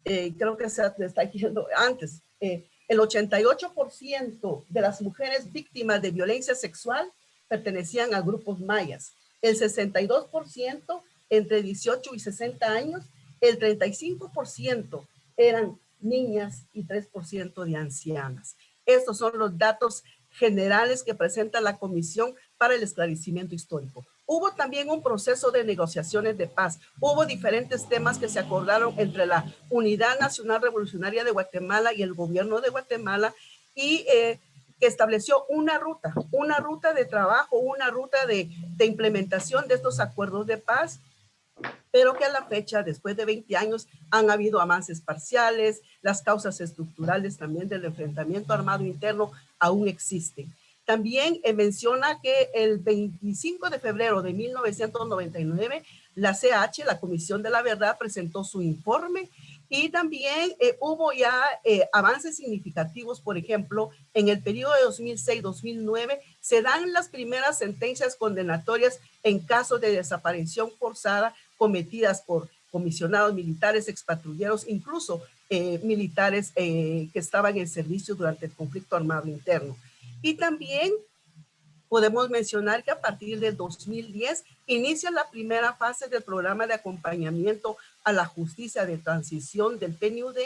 creo que se está yendo antes, el 88% de las mujeres víctimas de violencia sexual pertenecían a grupos mayas, el 62% entre 18 y 60 años, el 35% eran niñas y 3% de ancianas. Estos son los datos generales que presenta la Comisión para el Esclarecimiento Histórico. Hubo también un proceso de negociaciones de paz. Hubo diferentes temas que se acordaron entre la Unidad Nacional Revolucionaria de Guatemala y el gobierno de Guatemala y que estableció una ruta de trabajo, una ruta de implementación de estos acuerdos de paz, pero que a la fecha, después de 20 años, han habido avances parciales, las causas estructurales también del enfrentamiento armado interno aún existen. También menciona que el 25 de febrero de 1999, la CH, la Comisión de la Verdad, presentó su informe y también hubo ya avances significativos. Por ejemplo, en el periodo de 2006-2009 se dan las primeras sentencias condenatorias en casos de desaparición forzada cometidas por comisionados militares, expatrulleros, incluso militares que estaban en servicio durante el conflicto armado interno. Y también podemos mencionar que a partir del 2010 inicia la primera fase del programa de acompañamiento a la justicia de transición del PNUD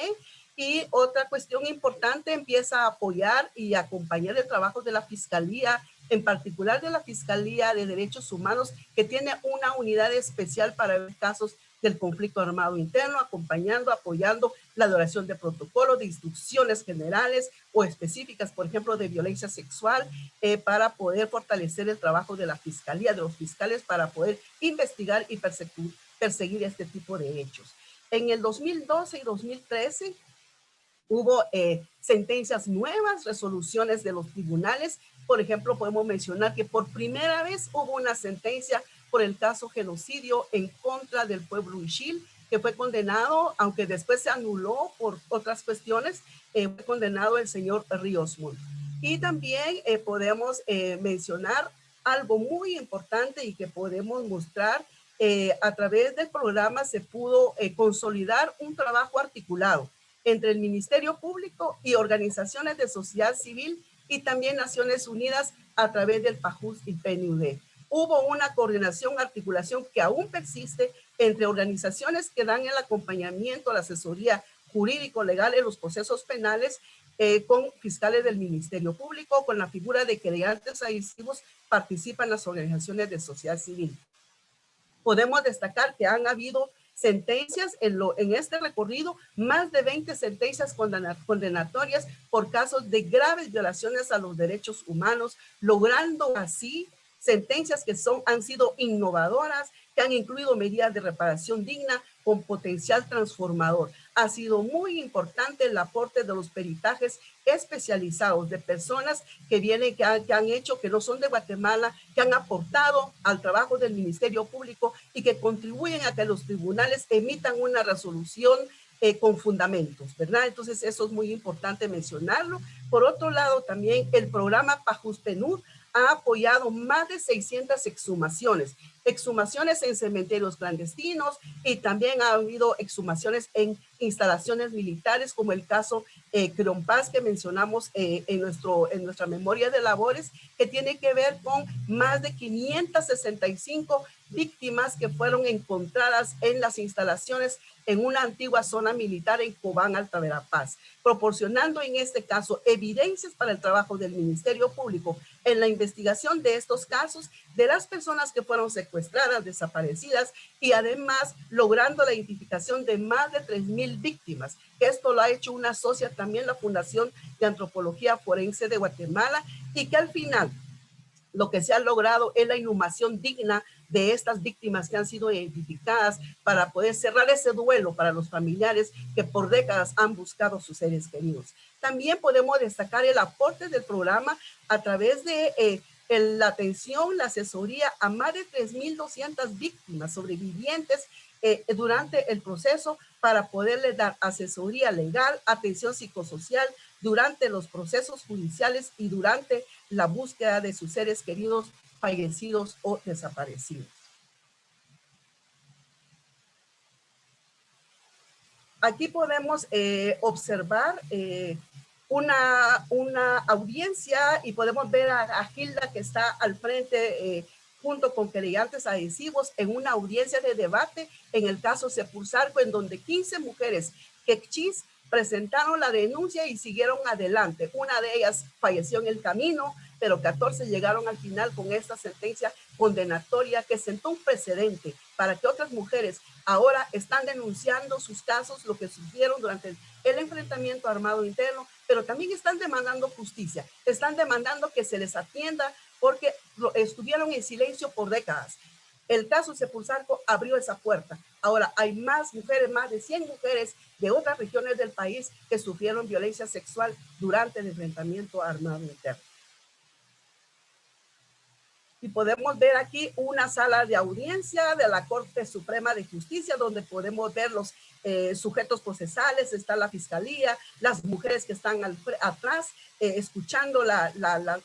y otra cuestión importante, empieza a apoyar y acompañar el trabajo de la Fiscalía, en particular de la Fiscalía de Derechos Humanos, que tiene una unidad especial para ver casos del conflicto armado interno, acompañando, apoyando la elaboración de protocolos, de instrucciones generales o específicas, por ejemplo, de violencia sexual, para poder fortalecer el trabajo de la fiscalía, de los fiscales, para poder investigar y perseguir este tipo de hechos. En el 2012 y 2013 hubo sentencias nuevas, resoluciones de los tribunales. Por ejemplo, podemos mencionar que por primera vez hubo una sentencia por el caso genocidio en contra del pueblo Huichil, que fue condenado, aunque después se anuló por otras cuestiones, fue condenado el señor Ríos Montt. Y también podemos mencionar algo muy importante y que podemos mostrar, a través del programa se pudo consolidar un trabajo articulado entre el Ministerio Público y organizaciones de sociedad civil y también Naciones Unidas a través del PAJUS y PNUD. Hubo una coordinación, articulación que aún persiste entre organizaciones que dan el acompañamiento, la asesoría jurídico-legal en los procesos penales, con fiscales del Ministerio Público, con la figura de querellantes adhesivos, participan las organizaciones de sociedad civil. Podemos destacar que han habido sentencias en este recorrido, más de 20 sentencias condenatorias por casos de graves violaciones a los derechos humanos, logrando así sentencias que han sido innovadoras, que han incluido medidas de reparación digna con potencial transformador. Ha sido muy importante el aporte de los peritajes especializados de personas que vienen, que han hecho, que no son de Guatemala, que han aportado al trabajo del Ministerio Público y que contribuyen a que los tribunales emitan una resolución con fundamentos, ¿verdad? Entonces eso es muy importante mencionarlo. Por otro lado, también el programa PAJUS-PNUD ha apoyado más de 600 exhumaciones en cementerios clandestinos, y también ha habido exhumaciones en instalaciones militares, como el caso Crompás que mencionamos en nuestra memoria de labores, que tiene que ver con más de 565 víctimas que fueron encontradas en las instalaciones en una antigua zona militar en Cobán, Alta Verapaz, proporcionando en este caso evidencias para el trabajo del Ministerio Público en la investigación de estos casos de las personas que fueron secuestradas, desaparecidas, y además logrando la identificación de más de 3,000 víctimas. Esto lo ha hecho una socia también, la Fundación de Antropología Forense de Guatemala, y que al final lo que se ha logrado es la inhumación digna de estas víctimas que han sido identificadas, para poder cerrar ese duelo para los familiares que por décadas han buscado sus seres queridos. También podemos destacar el aporte del programa a través de la atención, la asesoría a más de 3,200 víctimas sobrevivientes durante el proceso, para poderles dar asesoría legal, atención psicosocial durante los procesos judiciales y durante la búsqueda de sus seres queridos fallecidos o desaparecidos. Aquí podemos observar una audiencia, y podemos ver a Gilda, que está al frente junto con querellantes adhesivos en una audiencia de debate en el caso Sepulsarco, en donde 15 mujeres quechís presentaron la denuncia y siguieron adelante. Una de ellas falleció en el camino, pero 14 llegaron al final con esta sentencia condenatoria que sentó un precedente para que otras mujeres ahora están denunciando sus casos, lo que sufrieron durante el enfrentamiento armado interno, pero también están demandando justicia, están demandando que se les atienda, porque estuvieron en silencio por décadas. El caso Sepulsarco abrió esa puerta. Ahora hay más mujeres, más de 100 mujeres de otras regiones del país que sufrieron violencia sexual durante el enfrentamiento armado interno. Y podemos ver aquí una sala de audiencia de la Corte Suprema de Justicia, donde podemos ver los sujetos procesales, está la fiscalía, las mujeres que están atrás escuchando la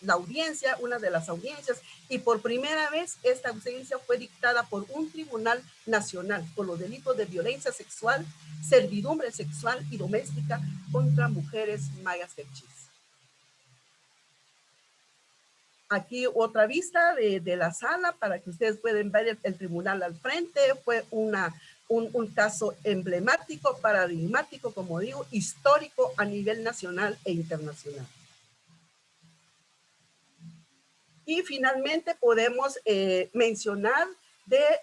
audiencia, una de las audiencias, y por primera vez esta audiencia fue dictada por un tribunal nacional por los delitos de violencia sexual, servidumbre sexual y doméstica contra mujeres mayas quechís. Aquí otra vista de la sala para que ustedes puedan ver el tribunal al frente. Fue un caso emblemático, paradigmático, como digo, histórico a nivel nacional e internacional. Y finalmente podemos mencionar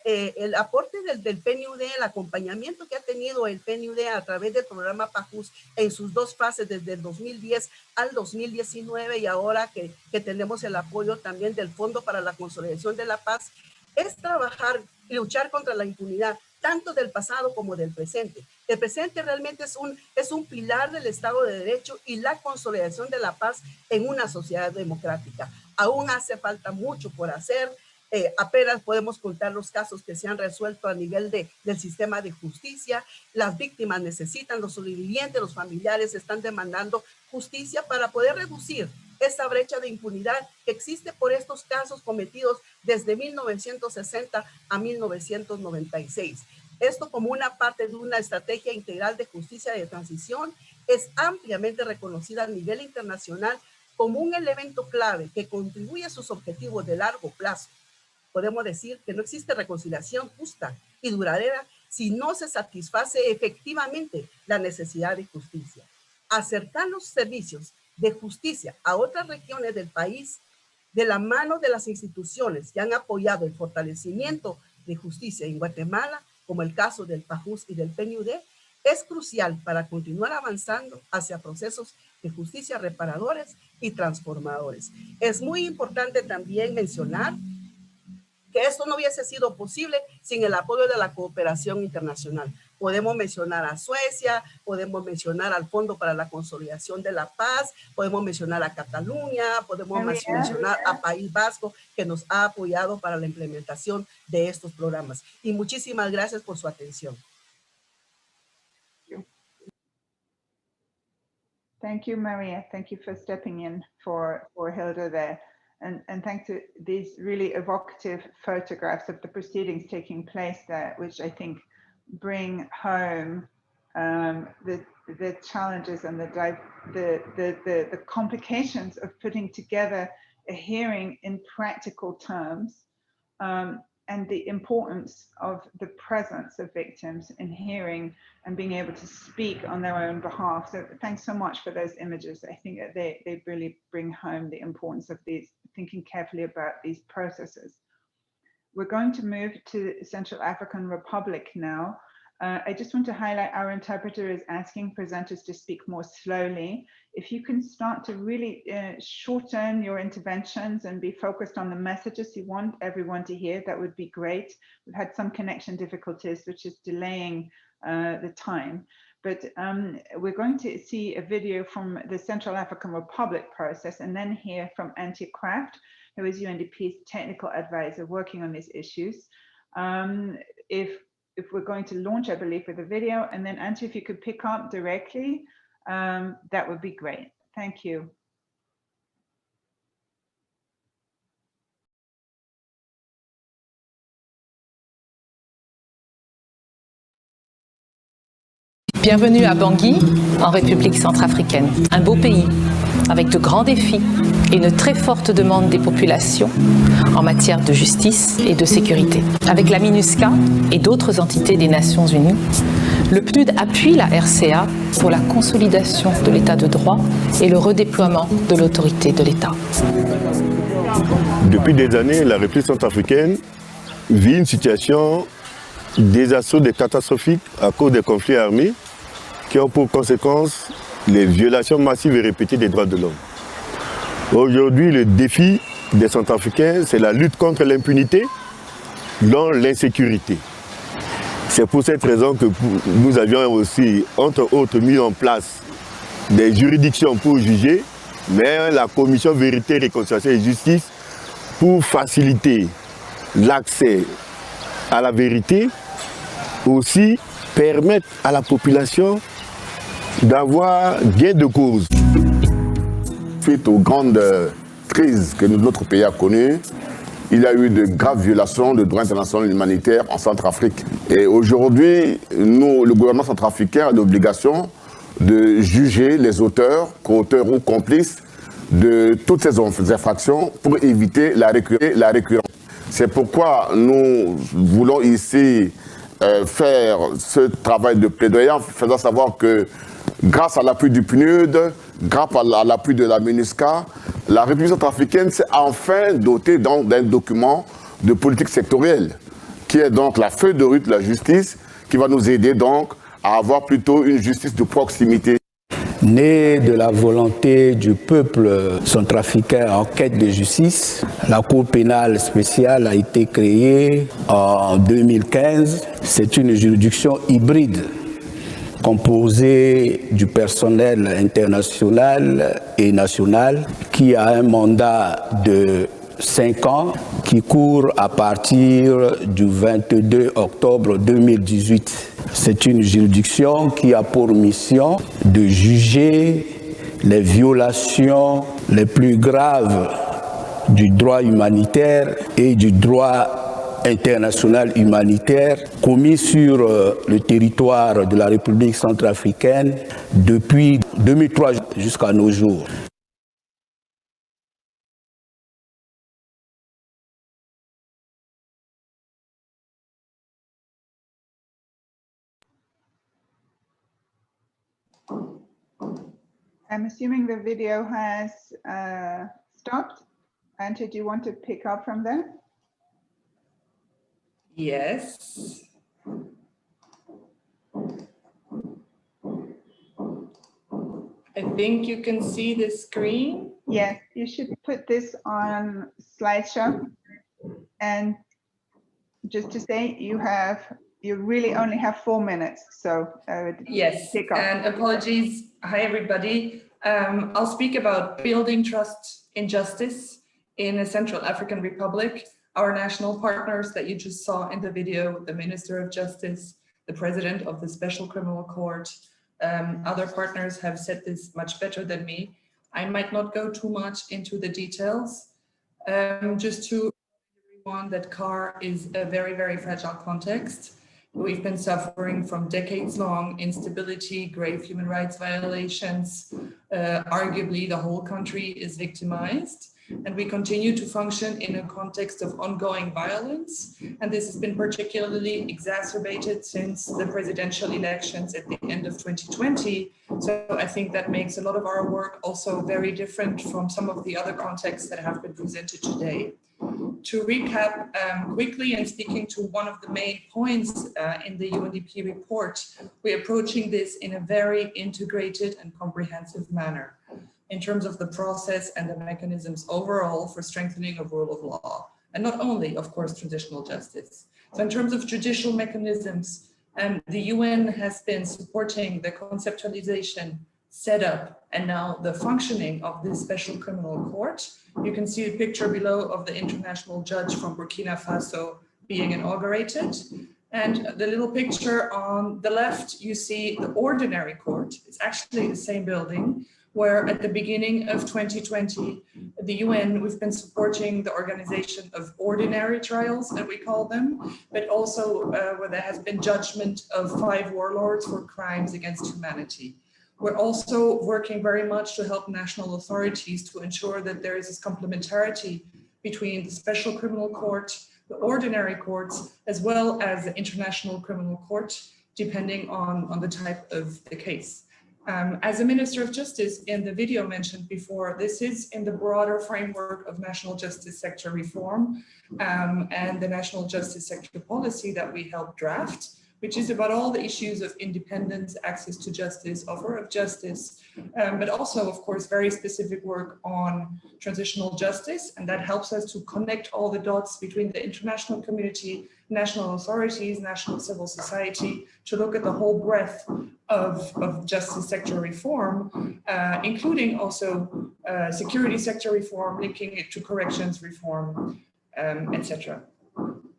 el aporte del PNUD, el acompañamiento que ha tenido el PNUD a través del programa PAJUS en sus dos fases, desde el 2010 al 2019, y ahora que tenemos el apoyo también del Fondo para la Consolidación de la Paz, es trabajar y luchar contra la impunidad, tanto del pasado como del presente. El presente realmente es un pilar del Estado de Derecho y la consolidación de la paz en una sociedad democrática. Aún hace falta mucho por hacer. Apenas podemos contar los casos que se han resuelto a nivel del sistema de justicia. Las víctimas necesitan, los sobrevivientes, los familiares están demandando justicia para poder reducir esa brecha de impunidad que existe por estos casos cometidos desde 1960 a 1996. Esto, como una parte de una estrategia integral de justicia de transición, es ampliamente reconocida a nivel internacional como un elemento clave que contribuye a sus objetivos de largo plazo. Podemos decir que no existe reconciliación justa y duradera si no se satisface efectivamente la necesidad de justicia. Acercar los servicios de justicia a otras regiones del país de la mano de las instituciones que han apoyado el fortalecimiento de justicia en Guatemala, como el caso del PAJUS y del PNUD, es crucial para continuar avanzando hacia procesos de justicia reparadores y transformadores. Es muy importante también mencionar que esto no hubiese sido posible sin el apoyo de la cooperación internacional. Podemos mencionar a Suecia, podemos mencionar al Fondo para la Consolidación de la Paz, podemos mencionar a Cataluña, podemos mencionar a País Vasco, que nos ha apoyado para la implementación de estos programas. Y muchísimas gracias por su atención. Thank you, Maria. Thank you for stepping in for Hilda there. And thanks to these really evocative photographs of the proceedings taking place there, which I think bring home the challenges and the complications of putting together a hearing in practical terms, and the importance of the presence of victims in hearing and being able to speak on their own behalf. So thanks so much for those images. I think that they really bring home the importance of these, thinking carefully about these processes. We're going to move to Central African Republic now. I just want to highlight our interpreter is asking presenters to speak more slowly. If you can start to really shorten your interventions and be focused on the messages you want everyone to hear, that would be great. We've had some connection difficulties, which is delaying the time. But we're going to see a video from the Central African Republic process and then hear from Antje Kraft, who is UNDP's technical advisor working on these issues. If we're going to launch, I believe, with a video, and then Antje, if you could pick up directly, that would be great. Thank you. Bienvenue à Bangui, en République centrafricaine. Un beau pays, avec de grands défis et une très forte demande des populations en matière de justice et de sécurité. Avec la MINUSCA et d'autres entités des Nations Unies, le PNUD appuie la RCA pour la consolidation de l'état de droit et le redéploiement de l'autorité de l'État. Depuis des années, la République centrafricaine vit une situation désastreuse et catastrophique à cause des conflits armés qui ont pour conséquence les violations massives et répétées des droits de l'homme. Aujourd'hui, le défi des Centrafricains, c'est la lutte contre l'impunité, dont l'insécurité. C'est pour cette raison que nous avions aussi, entre autres, mis en place des juridictions pour juger, mais la commission Vérité, Réconciliation et Justice pour faciliter l'accès à la vérité, aussi permettre à la population d'avoir gain de cause. Suite aux grandes crises que notre pays a connues, il y a eu de graves violations de droit international humanitaire en Centrafrique. Et aujourd'hui, le gouvernement centrafricain a l'obligation de juger les auteurs, co-auteurs ou complices de toutes ces infractions pour éviter la récurrence. C'est pourquoi nous voulons ici faire ce travail de plaidoyer en faisant savoir que grâce à l'appui du PNUD, grâce à l'appui de la MINUSCA, la République centrafricaine s'est enfin dotée d'un document de politique sectorielle. qui est donc la feuille de route de la justice, qui va nous aider donc à avoir plutôt une justice de proximité. Né de la volonté du peuple centrafricain en quête de justice, la Cour pénale spéciale a été créée en 2015. C'est une juridiction hybride composée du personnel international et national qui a un mandat de 5 ans qui court à partir du 22 octobre 2018. C'est une juridiction qui a pour mission de juger les violations les plus graves du droit humanitaire et du droit international humanitaire commis sur le territoire de la République centrafricaine depuis 2003 jusqu'à nos jours. I'm assuming the video has stopped. Ante, do you want to pick up from there? Yes. I think you can see the screen. Yes, you should put this on slideshow. And just to say, you really only have 4 minutes. So I would yes, pick up. And apologies. Hi, everybody. I'll speak about building trust in justice in the Central African Republic. Our national partners that you just saw in the video, the Minister of Justice, the President of the Special Criminal Court, other partners have said this much better than me. I might not go too much into the details. Just to everyone that CAR is a very, very fragile context. We've been suffering from decades-long instability, grave human rights violations. Arguably, the whole country is victimized. And we continue to function in a context of ongoing violence. And this has been particularly exacerbated since the presidential elections at the end of 2020. So I think that makes a lot of our work also very different from some of the other contexts that have been presented today. To recap quickly and speaking to one of the main points in the UNDP report, we're approaching this in a very integrated and comprehensive manner in terms of the process and the mechanisms overall for strengthening of rule of law, and not only, of course, transitional justice. So in terms of judicial mechanisms, the UN has been supporting the conceptualization, setup, and now the functioning of this special criminal court. You can see a picture below of the international judge from Burkina Faso being inaugurated. And the little picture on the left, you see the ordinary court. It's actually the same building, where at the beginning of 2020, the UN, we've been supporting the organization of ordinary trials, that we call them, but also where there has been judgment of 5 warlords for crimes against humanity. We're also working very much to help national authorities to ensure that there is this complementarity between the Special Criminal Court, the ordinary courts, as well as the International Criminal Court, depending on the type of the case. As a Minister of Justice in the video mentioned before, this is in the broader framework of national justice sector reform and the national justice sector policy that we helped draft, which is about all the issues of independence, access to justice, offer of justice, but also, of course, very specific work on transitional justice. And that helps us to connect all the dots between the international community, national authorities, national civil society, to look at the whole breadth of justice sector reform, including also security sector reform, linking it to corrections reform, etc.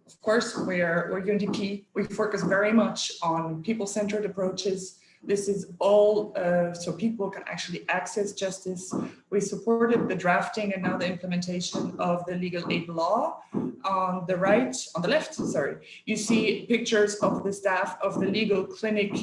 Of course, we're UNDP. We focus very much on people-centered approaches. This is all so people can actually access justice. We supported the drafting and now the implementation of the legal aid law. On the left, you see pictures of the staff of the legal clinic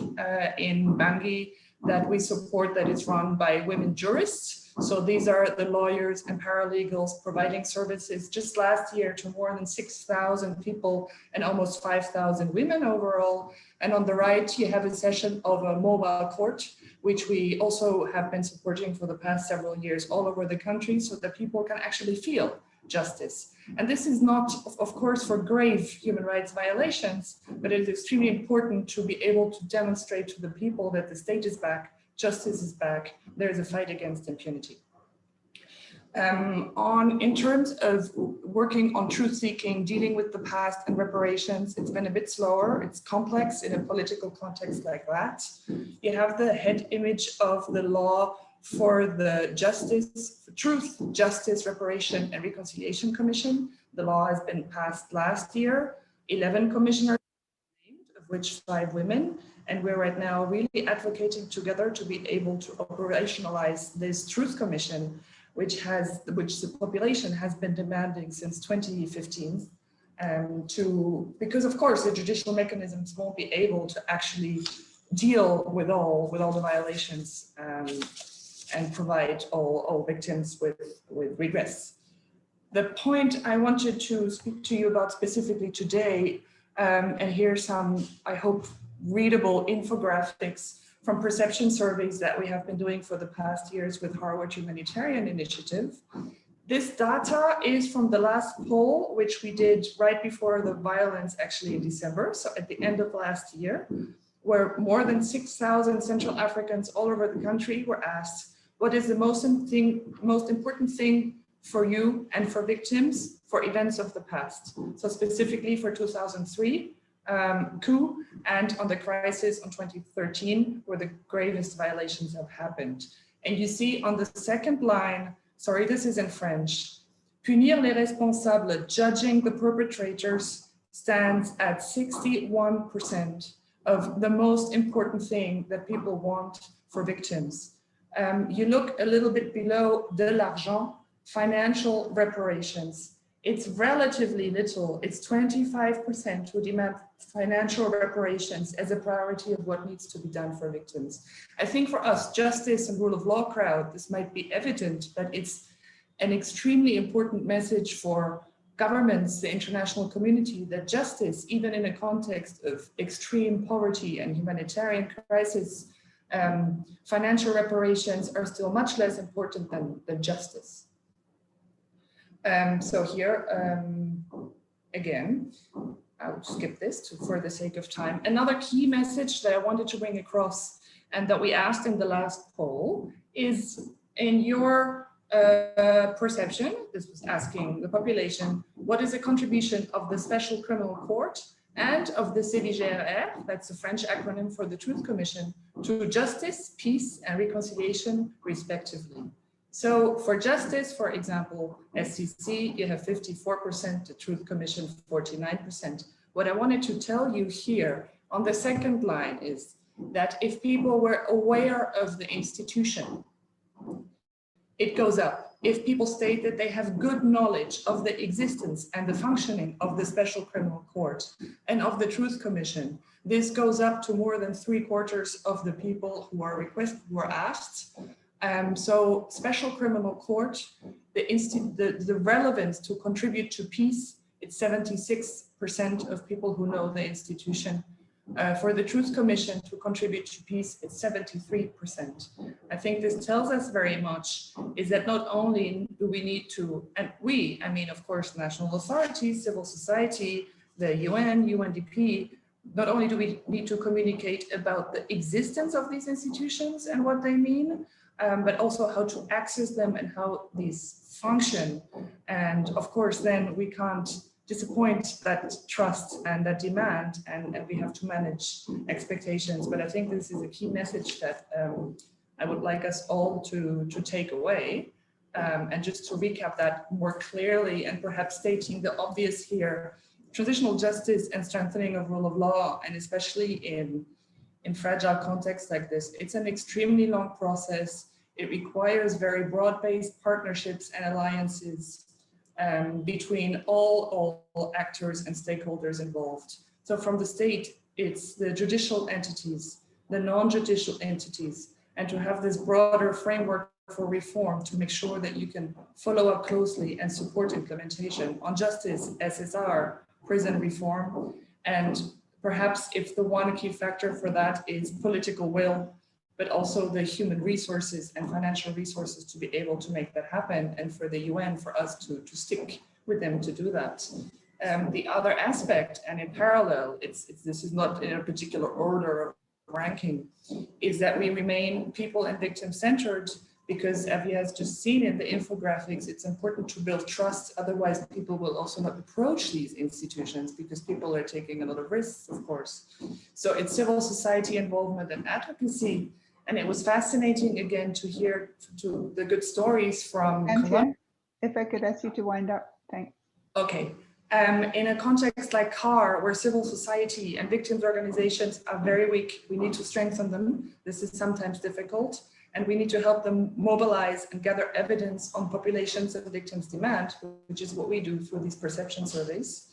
in Bangui that we support, that is run by women jurists. So these are the lawyers and paralegals providing services just last year to more than 6,000 people and almost 5,000 women overall. And on the right, you have a session of a mobile court, which we also have been supporting for the past several years all over the country so that people can actually feel justice. And this is not, of course, for grave human rights violations, but it is extremely important to be able to demonstrate to the people that the state is back, justice is back, there is a fight against impunity. In terms of working on truth-seeking, dealing with the past and reparations, it's been a bit slower. It's complex in a political context like that. You have the head image of the law for the Truth, Justice, Reparation and Reconciliation Commission. The law has been passed last year. 11 commissioners, of which 5 women. And we're right now really advocating together to be able to operationalize this Truth Commission, which the population has been demanding since 2015, because of course the judicial mechanisms won't be able to actually deal with all the violations and provide all victims with redress. The point I wanted to speak to you about specifically today, and here's some, I hope, readable infographics from perception surveys that we have been doing for the past years with Harvard Humanitarian Initiative. This data is from the last poll, which we did right before the violence actually in December, so at the end of last year, where more than 6,000 Central Africans all over the country were asked, what is the most important thing for you and for victims for events of the past? So specifically for 2003, coup, and on the crisis on 2013, where the gravest violations have happened. And you see on the second line, sorry, this is in French, punir les responsables, judging the perpetrators, stands at 61% of the most important thing that people want for victims. You look a little bit below de l'argent, financial reparations. It's relatively little. It's 25% who demand financial reparations as a priority of what needs to be done for victims. I think for us, justice and rule of law crowd, this might be evident, but it's an extremely important message for governments, the international community, that justice, even in a context of extreme poverty and humanitarian crisis, financial reparations are still much less important than justice. So here, again, I'll skip this for the sake of time. Another key message that I wanted to bring across and that we asked in the last poll is, in your perception, this was asking the population, what is the contribution of the Special Criminal Court and of the CDGRR, that's the French acronym for the Truth Commission, to justice, peace, and reconciliation, respectively? So for justice, for example, SCC, you have 54%, the Truth Commission, 49%. What I wanted to tell you here on the second line is that if people were aware of the institution, it goes up. If people state that they have good knowledge of the existence and the functioning of the Special Criminal Court and of the Truth Commission, this goes up to more than 3/4 of the people who are asked. So Special Criminal Court, the relevance to contribute to peace, it's 76% of people who know the institution. For the Truth Commission to contribute to peace, it's 73%. I think this tells us very much is that not only do we need to, and we, I mean, of course, national authorities, civil society, the UN, UNDP, not only do we need to communicate about the existence of these institutions and what they mean, but also how to access them and how these function. And of course, then we can't disappoint that trust and that demand, and we have to manage expectations. But I think this is a key message that I would like us all to take away. And just to recap that more clearly and perhaps stating the obvious here, transitional justice and strengthening of rule of law, and especially in fragile contexts like this, it's an extremely long process. It requires very broad-based partnerships and alliances between all actors and stakeholders involved. So from the state, it's the judicial entities, the non-judicial entities, and to have this broader framework for reform to make sure that you can follow up closely and support implementation on justice, SSR, prison reform, and perhaps if the one key factor for that is political will, but also the human resources and financial resources to be able to make that happen, and for the UN, for us to stick with them to do that. The other aspect, and in parallel, this is not in a particular order of ranking, is that we remain people and victim-centered, because Evie has just seen in the infographics, it's important to build trust. Otherwise, people will also not approach these institutions because people are taking a lot of risks, of course. So it's civil society involvement and advocacy. And it was fascinating again to hear the good stories from Colombia. If I could ask you to wind up, thanks. Okay. In a context like CAR, where civil society and victims organizations are very weak, we need to strengthen them. This is sometimes difficult, and we need to help them mobilize and gather evidence on populations and victims' demand, which is what we do through these perception surveys.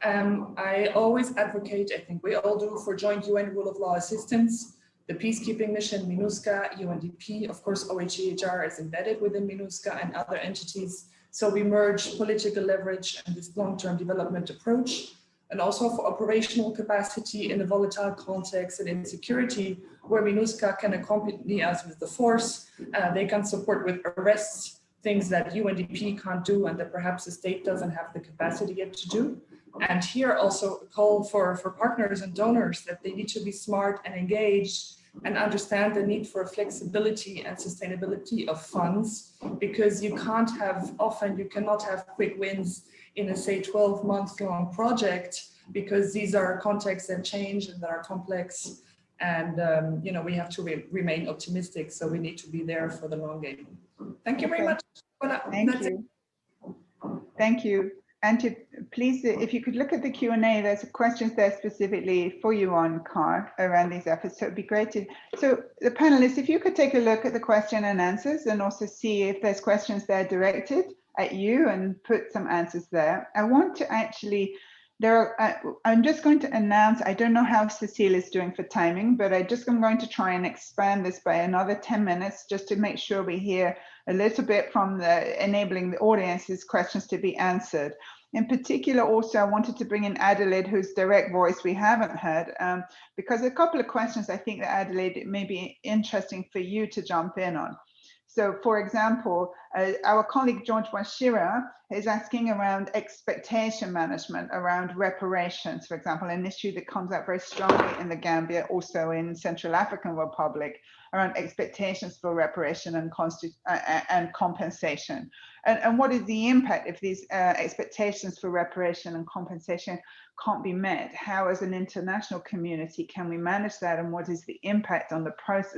I always advocate, I think we all do, for joint UN rule of law assistance. The peacekeeping mission, MINUSCA, UNDP, of course, OHCHR is embedded within MINUSCA and other entities. So we merge political leverage and this long-term development approach, and also for operational capacity in a volatile context and insecurity, where MINUSCA can accompany us with the force. They can support with arrests, things that UNDP can't do and that perhaps the state doesn't have the capacity yet to do. And here also a call for partners and donors that they need to be smart and engaged and understand the need for flexibility and sustainability of funds, because you cannot have quick wins in a, say, 12-month-long project, because these are contexts that change and that are complex. And we have to remain optimistic, so we need to be there for the long game. Thank you very much. Thank you. And please, if you could look at the Q&A, there's questions there specifically for you on CAR around these efforts. So it'd be great to, so the panelists, if you could take a look at the question and answers and also see if there's questions there directed at you and put some answers there. I want to actually, I'm just going to announce, I don't know how Cecile is doing for timing, but I'm going to try and expand this by another 10 minutes just to make sure we hear a little bit from enabling the audience's questions to be answered. In particular, also, I wanted to bring in Adelaide, whose direct voice we haven't heard, because a couple of questions I think that Adelaide, it may be interesting for you to jump in on. So, for example, our colleague George Washira is asking around expectation management around reparations, for example, an issue that comes out very strongly in the Gambia, also in Central African Republic, around expectations for reparation and compensation. And what is the impact if these expectations for reparation and compensation can't be met? How, as an international community, can we manage that? And what is the impact on the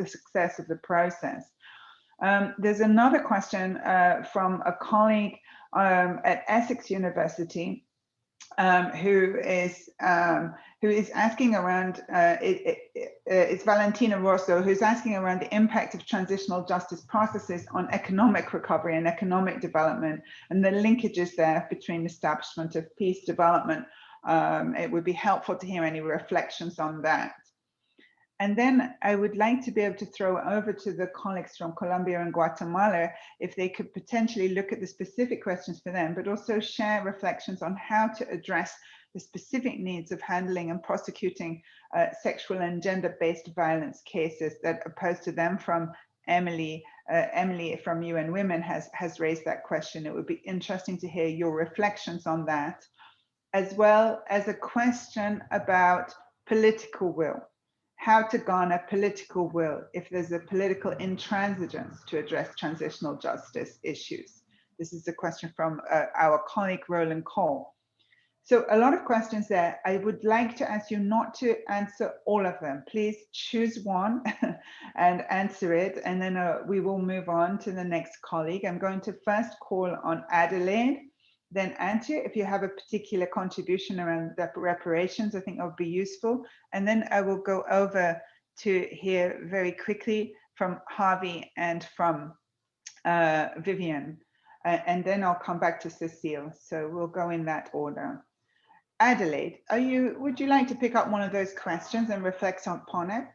success of the process? There's another question from a colleague at Essex University who is asking around, it's Valentina Rosso, who's asking around the impact of transitional justice processes on economic recovery and economic development and the linkages there between establishment of peace development. It would be helpful to hear any reflections on that. And then I would like to be able to throw over to the colleagues from Colombia and Guatemala if they could potentially look at the specific questions for them, but also share reflections on how to address the specific needs of handling and prosecuting sexual and gender-based violence cases that, opposed to them, from Emily from UN Women has raised that question. It would be interesting to hear your reflections on that, as well as a question about political will. How to garner political will if there's a political intransigence to address transitional justice issues. This is a question from our colleague Roland Cole. So a lot of questions there. I would like to ask you not to answer all of them. Please choose one and answer it, and then we will move on to the next colleague. I'm going to first call on Adelaide, then Antje, if you have a particular contribution around the reparations, I think that would be useful. And then I will go over to hear very quickly from Harvey and from Vivian. And then I'll come back to Cecile. So we'll go in that order. Adelaide, would you like to pick up one of those questions and reflect upon it?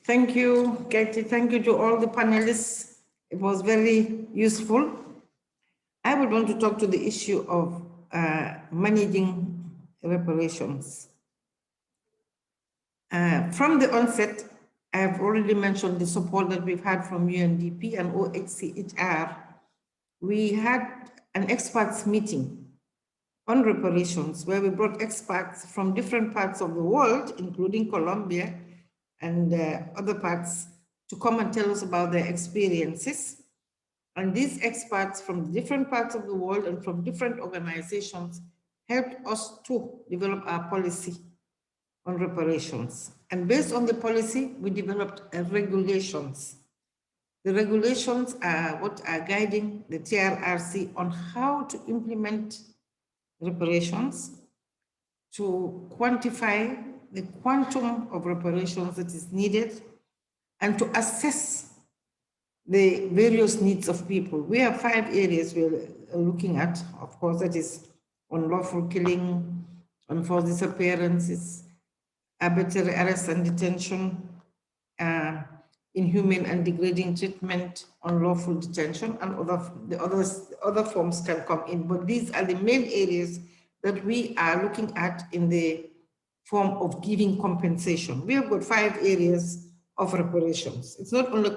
Thank you, Katie. Thank you to all the panelists. It was very useful. I would want to talk to the issue of managing reparations. From the onset, I have already mentioned the support that we've had from UNDP and OHCHR. We had an experts meeting on reparations where we brought experts from different parts of the world, including Colombia and other parts, to come and tell us about their experiences. And these experts from different parts of the world and from different organizations helped us to develop our policy on reparations. And based on the policy, we developed regulations. The regulations are what are guiding the TRRC on how to implement reparations, to quantify the quantum of reparations that is needed, and to assess the various needs of people. We have 5 areas we're looking at, of course, that is unlawful killing, unforced disappearances, arbitrary arrest and detention, inhumane and degrading treatment, unlawful detention, and other forms can come in. But these are the main areas that we are looking at in the form of giving compensation. We have got 5 areas of reparations. It's not only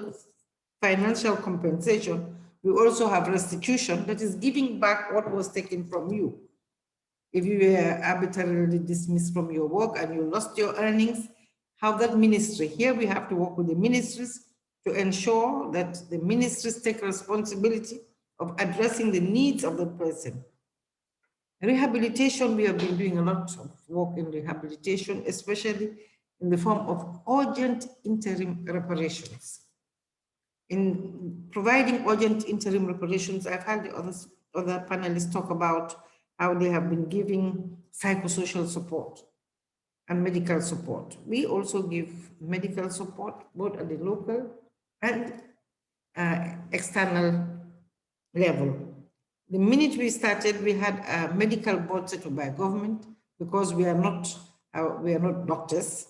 financial compensation, we also have restitution, that is giving back what was taken from you. If you were arbitrarily dismissed from your work and you lost your earnings, how that ministry, here we have to work with the ministries to ensure that the ministries take responsibility of addressing the needs of the person. Rehabilitation, we have been doing a lot of work in rehabilitation, especially in the form of urgent interim reparations. In providing urgent interim reparations, I've had the other panelists talk about how they have been giving psychosocial support and medical support. We also give medical support both at the local and external level. The minute we started, we had a medical board set up by government because we are not doctors.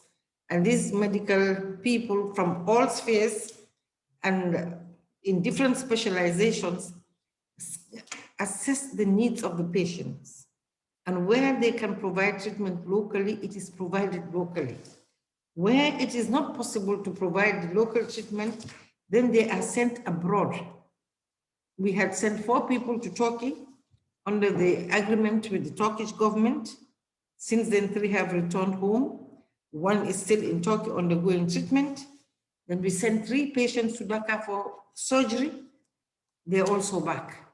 And these medical people from all spheres and in different specializations assess the needs of the patients. And where they can provide treatment locally, it is provided locally. Where it is not possible to provide local treatment, then they are sent abroad. We had sent 4 people to Turkey under the agreement with the Turkish government. Since then, 3 have returned home. 1 is still in Turkey undergoing treatment. Then we sent 3 patients to Dhaka for surgery. They're also back.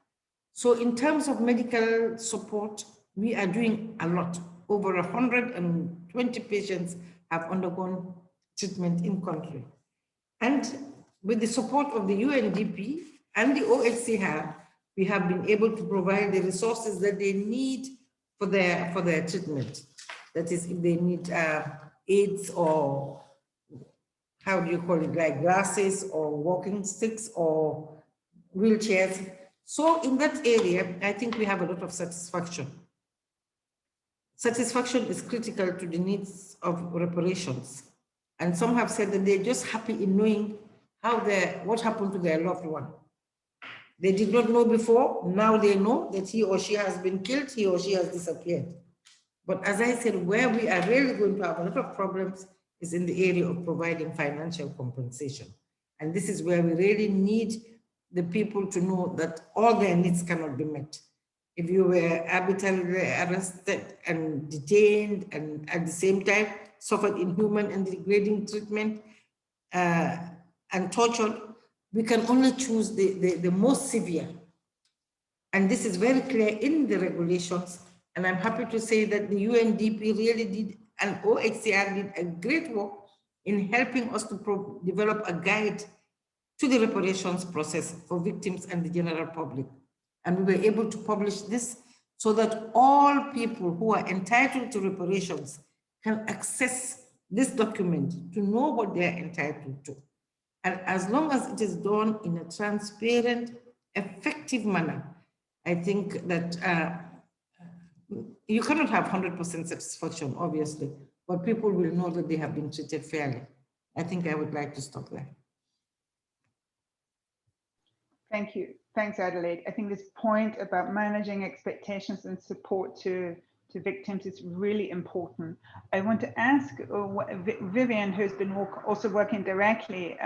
So in terms of medical support, we are doing a lot. Over 120 patients have undergone treatment in country. And with the support of the UNDP and the OHCR, we have been able to provide the resources that they need for their treatment. That is, if they need aids or how do you call it, like glasses or walking sticks or wheelchairs. So in that area, I think we have a lot of satisfaction. Satisfaction is critical to the needs of reparations. And some have said that they're just happy in knowing what happened to their loved one. They did not know before, now they know that he or she has been killed, he or she has disappeared. But as I said, where we are really going to have a lot of problems is in the area of providing financial compensation. And this is where we really need the people to know that all their needs cannot be met. If you were arbitrarily arrested and detained and at the same time suffered inhuman and degrading treatment and tortured, we can only choose the most severe. And this is very clear in the regulations. And I'm happy to say that the UNDP really did, and OHCR did a great work in helping us to develop a guide to the reparations process for victims and the general public. And we were able to publish this so that all people who are entitled to reparations can access this document to know what they are entitled to. And as long as it is done in a transparent, effective manner, I think that you cannot have 100% satisfaction, obviously, but people will know that they have been treated fairly. I think I would like to stop there. Thank you. Thanks, Adelaide. I think this point about managing expectations and support to to victims is really important. I want to ask Vivian, who's been also working directly,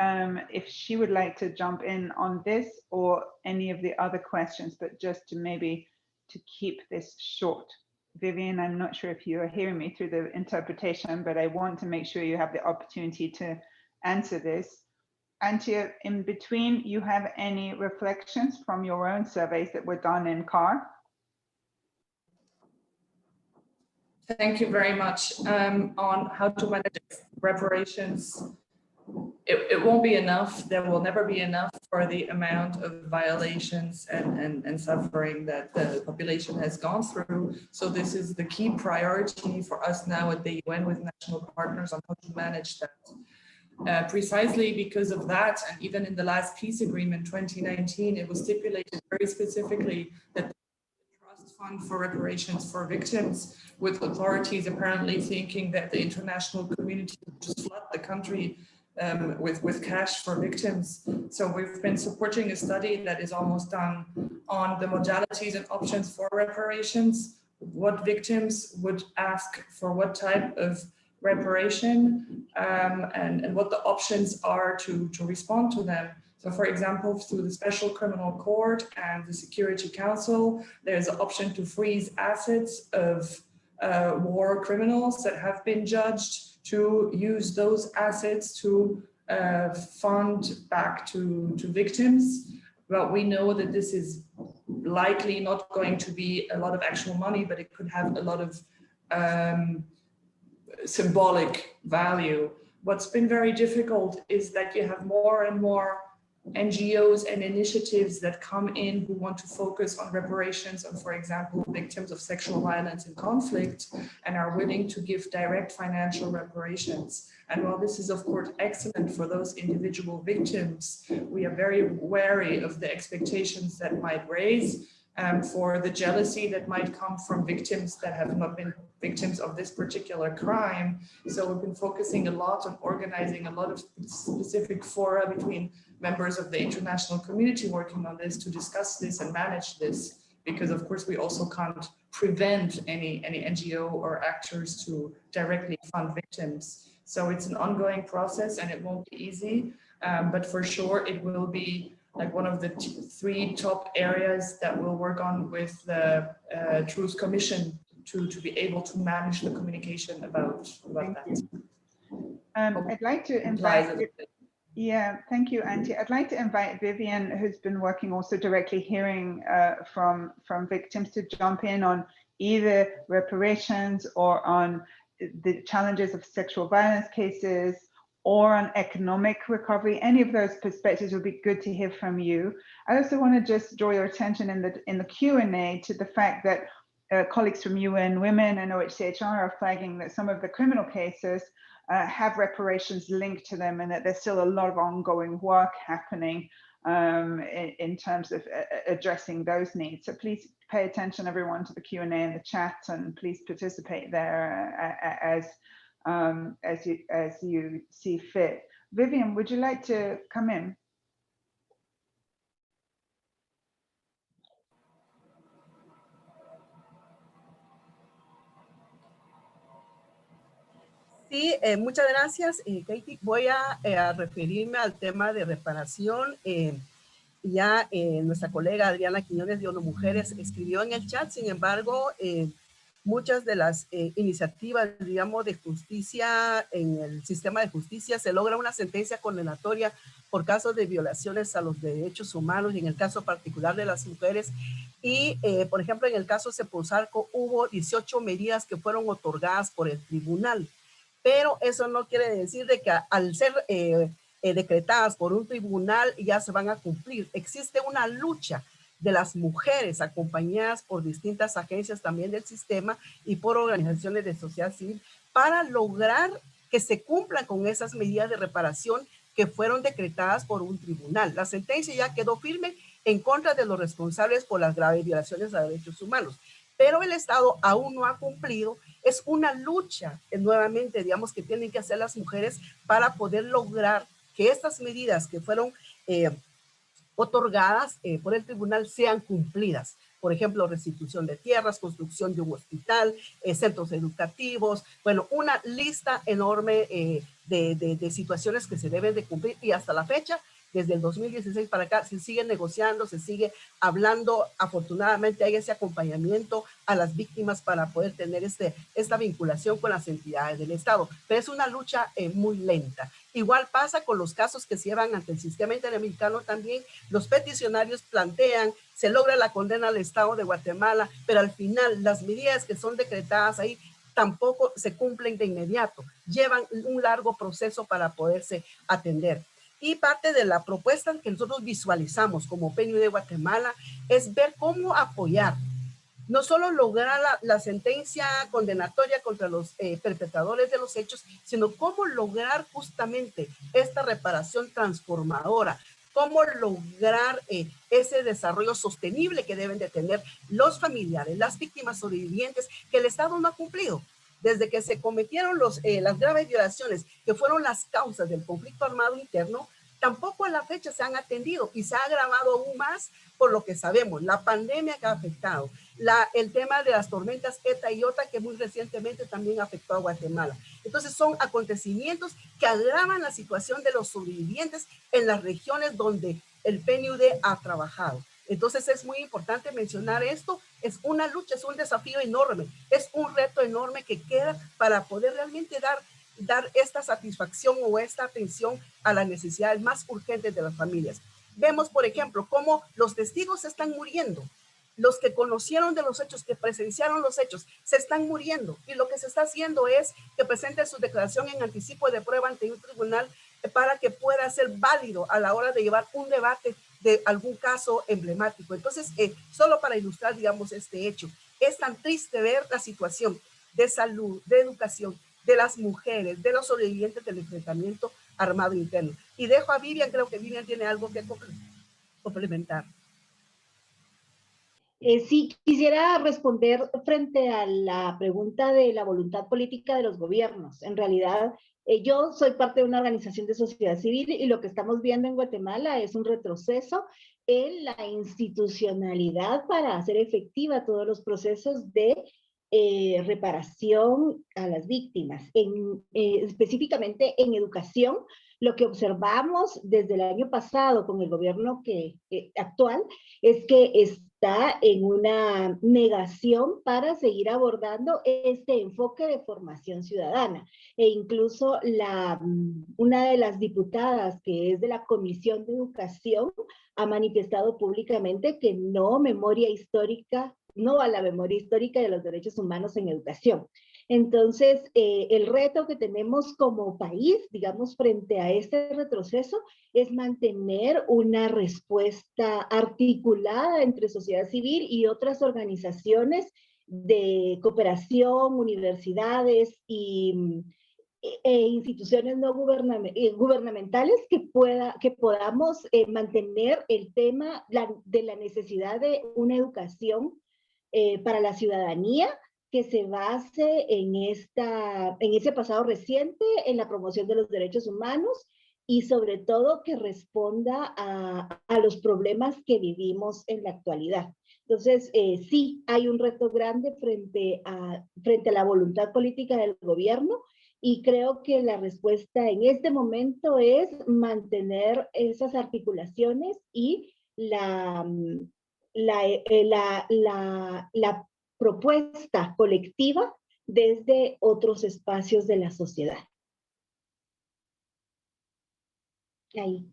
if she would like to jump in on this or any of the other questions, but just to maybe to keep this short. Vivian, I'm not sure if you are hearing me through the interpretation, but I want to make sure you have the opportunity to answer this. Antia, in between, you have any reflections from your own surveys that were done in CAR? Thank you very much. On how to manage reparations, it won't be enough. There will never be enough for the amount of violations and suffering that the population has gone through. So this is the key priority for us now at the UN with national partners on how to manage that. Precisely because of that, and even in the last peace agreement 2019, it was stipulated very specifically that fund for reparations for victims, with authorities apparently thinking that the international community would just flood the country with cash for victims. So we've been supporting a study that is almost done on the modalities and options for reparations, what victims would ask for what type of reparation, and what the options are to respond to them. So for example, through the Special Criminal Court and the Security Council, there's an option to freeze assets of war criminals that have been judged, to use those assets to fund back to victims. But we know that this is likely not going to be a lot of actual money, but it could have a lot of symbolic value. What's been very difficult is that you have more and more NGOs and initiatives that come in who want to focus on reparations and, for example, victims of sexual violence and conflict, and are willing to give direct financial reparations. And while this is, of course, excellent for those individual victims, we are very wary of the expectations that might raise, for the jealousy that might come from victims that have not been victims of this particular crime. So we've been focusing a lot on organizing a lot of specific fora between members of the international community working on this to discuss this and manage this, because of course we also can't prevent any NGO or actors to directly fund victims. So it's an ongoing process and it won't be easy, but for sure it will be like one of the three top areas that we'll work on with the Truth Commission to be able to manage the communication about that. I'd like to invite, yeah, thank you, Auntie. I'd like to invite Vivian, who's been working also directly hearing from victims, to jump in on either reparations or on the challenges of sexual violence cases, or on economic recovery. Any of those perspectives would be good to hear from you. I also want to just draw your attention in the Q&A to the fact that colleagues from UN Women and OHCHR are flagging that some of the criminal cases have reparations linked to them, and that there's still a lot of ongoing work happening in terms of addressing those needs. So please pay attention, everyone, to the Q&A in the chat, and please participate there as you see fit. Vivian, would you like to come in? Sí, muchas gracias, Katie. Voy a referirme al tema de reparación. Ya nuestra colega Adriana Quiñones de ONU Mujeres escribió en el chat. Sin embargo, muchas de las iniciativas, digamos, de justicia en el sistema de justicia, se logra una sentencia condenatoria por casos de violaciones a los derechos humanos, y en el caso particular de las mujeres. Y, por ejemplo, en el caso de Sepuzalco hubo 18 medidas que fueron otorgadas por el tribunal. Pero eso no quiere decir de que al ser decretadas por un tribunal ya se van a cumplir. Existe una lucha de las mujeres acompañadas por distintas agencias también del sistema y por organizaciones de sociedad civil para lograr que se cumplan con esas medidas de reparación que fueron decretadas por un tribunal. La sentencia ya quedó firme en contra de los responsables por las graves violaciones a derechos humanos, pero el Estado aún no ha cumplido. Es una lucha, nuevamente, digamos, que tienen que hacer las mujeres para poder lograr que estas medidas que fueron otorgadas por el tribunal sean cumplidas. por ejemplo, restitución de tierras, construcción de un hospital, centros educativos, bueno, una lista enorme de situaciones que se deben de cumplir y hasta la fecha, desde el 2016 para acá, se sigue negociando, se sigue hablando. Afortunadamente hay ese acompañamiento a las víctimas para poder tener esta vinculación con las entidades del Estado. Pero es una lucha muy lenta. Igual pasa con los casos que se llevan ante el sistema interamericano también. Los peticionarios plantean, se logra la condena al Estado de Guatemala, pero al final las medidas que son decretadas ahí tampoco se cumplen de inmediato. Llevan un largo proceso para poderse atender. Y parte de la propuesta que nosotros visualizamos como PNUD de Guatemala es ver cómo apoyar, no solo lograr la sentencia condenatoria contra los perpetradores de los hechos, sino cómo lograr justamente esta reparación transformadora, cómo lograr ese desarrollo sostenible que deben de tener los familiares, las víctimas sobrevivientes, que el Estado no ha cumplido. Desde que se cometieron las graves violaciones que fueron las causas del conflicto armado interno, tampoco a la fecha se han atendido y se ha agravado aún más por lo que sabemos, la pandemia que ha afectado, el tema de las tormentas ETA y OTA que muy recientemente también afectó a Guatemala. Entonces son acontecimientos que agravan la situación de los sobrevivientes en las regiones donde el PNUD ha trabajado. Entonces es muy importante mencionar esto, es una lucha, es un desafío enorme, es un reto enorme que queda para poder realmente dar esta satisfacción o esta atención a las necesidades más urgentes de las familias. Vemos, por ejemplo, cómo los testigos se están muriendo, los que conocieron de los hechos, que presenciaron los hechos, se están muriendo y lo que se está haciendo es que presenten su declaración en anticipo de prueba ante un tribunal para que pueda ser válido a la hora de llevar un debate de algún caso emblemático. Entonces, solo para ilustrar, digamos, este hecho, es tan triste ver la situación de salud, de educación, de las mujeres, de los sobrevivientes del enfrentamiento armado interno. Y dejo a Vivian, creo que Vivian tiene algo que complementar. Sí, quisiera responder frente a la pregunta de la voluntad política de los gobiernos. En realidad, yo soy parte de una organización de sociedad civil y lo que estamos viendo en Guatemala es un retroceso en la institucionalidad para hacer efectiva todos los procesos de reparación a las víctimas. Específicamente en educación, lo que observamos desde el año pasado con el gobierno actual es que está en una negación para seguir abordando este enfoque de formación ciudadana. E incluso una de las diputadas que es de la Comisión de Educación ha manifestado públicamente que no a la memoria histórica de los derechos humanos en educación. Entonces, el reto que tenemos como país, digamos, frente a este retroceso, es mantener una respuesta articulada entre sociedad civil y otras organizaciones de cooperación, universidades e instituciones no gubernamentales que podamos mantener el tema de la necesidad de una educación para la ciudadanía que se base en ese pasado reciente, en la promoción de los derechos humanos y sobre todo que responda a los problemas que vivimos en la actualidad. Entonces, sí, hay un reto grande frente a la voluntad política del gobierno y creo que la respuesta en este momento es mantener esas articulaciones y la propuesta colectiva desde otros espacios de la sociedad. Ahí,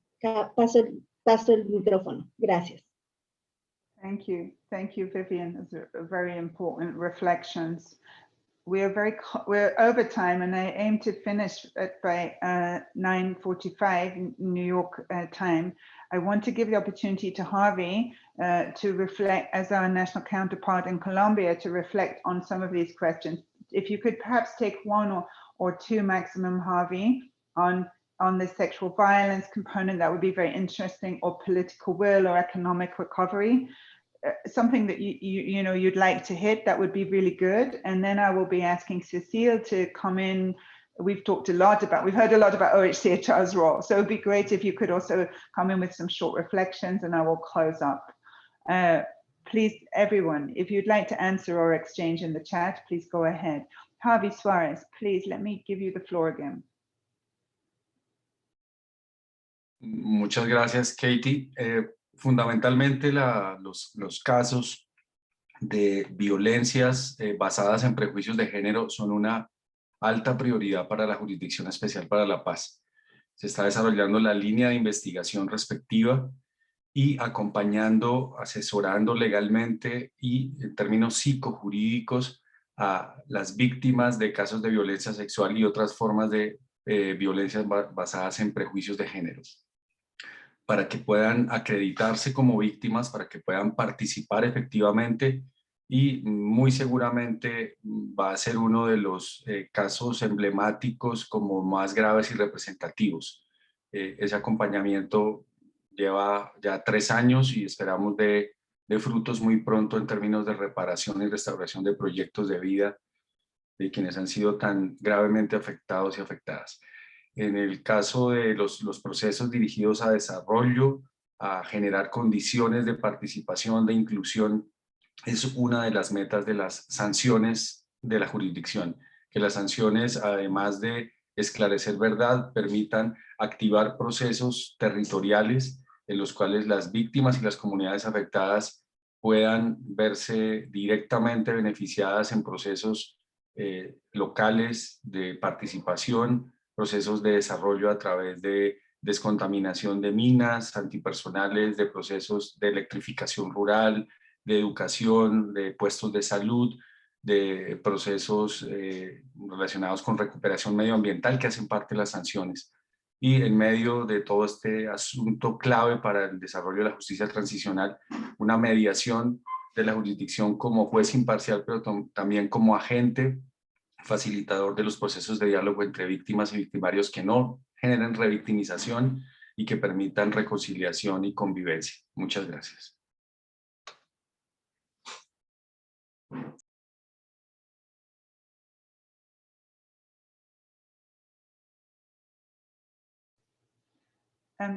paso el micrófono. Gracias. Thank you, Vivian. Those are very important reflections. We're over time, and I aim to finish by 9:45 in New York time. I want to give the opportunity to Harvey to reflect as our national counterpart in Colombia to reflect on some of these questions. If you could perhaps take one or two maximum, Harvey, on the sexual violence component, that would be very interesting, or political will or economic recovery. Something that you'd like to hit, that would be really good. And then I will be asking Cecile to come in. We've heard a lot about OHCHR's role. So it'd be great if you could also come in with some short reflections, and I will close up. please, everyone, if you'd like to answer or exchange in the chat, please go ahead. Javi Suarez, please, let me give you the floor again. Muchas gracias, Katie. Fundamentalmente los casos de violencias basadas en prejuicios de género son una alta prioridad para la Jurisdicción Especial para la Paz. Se está desarrollando la línea de investigación respectiva y acompañando, asesorando legalmente y en términos psicojurídicos a las víctimas de casos de violencia sexual y otras formas de violencias basadas en prejuicios de género, para que puedan acreditarse como víctimas, para que puedan participar efectivamente, y muy seguramente va a ser uno de los casos emblemáticos como más graves y representativos. Ese acompañamiento lleva ya 3 años y esperamos de frutos muy pronto en términos de reparación y restauración de proyectos de vida de quienes han sido tan gravemente afectados y afectadas. En el caso de los procesos dirigidos a desarrollo, a generar condiciones de participación, de inclusión, es una de las metas de las sanciones de la jurisdicción, que las sanciones, además de esclarecer verdad, permitan activar procesos territoriales en los cuales las víctimas y las comunidades afectadas puedan verse directamente beneficiadas en procesos locales de participación, procesos de desarrollo a través de descontaminación de minas antipersonales, de procesos de electrificación rural, de educación, de puestos de salud, de procesos relacionados con recuperación medioambiental que hacen parte de las sanciones. Y en medio de todo este asunto clave para el desarrollo de la justicia transicional, una mediación de la jurisdicción como juez imparcial, pero también como agente facilitador de los procesos de diálogo entre víctimas y victimarios que no generen revictimización y que permitan reconciliación y convivencia. Muchas gracias.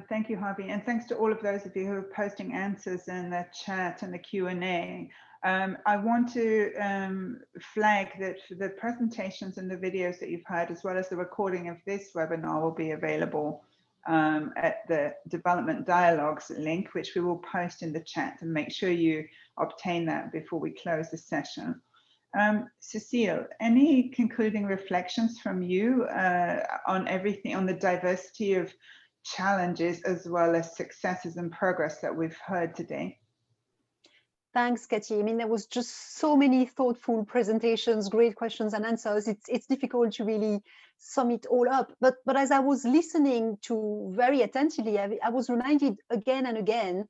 Thank you, Javi, and thanks to all of those of you who are posting answers in the chat and the Q&A. I want to flag that for the presentations and the videos that you've heard, as well as the recording of this webinar, will be available at the Development Dialogues link, which we will post in the chat, and make sure you obtain that before we close the session. Cecile, any concluding reflections from you on everything, on the diversity of challenges as well as successes and progress that we've heard today? Thanks, Katie. I mean, there was just so many thoughtful presentations, great questions and answers. It's difficult to really sum it all up. But as I was listening to very attentively, I was reminded again and again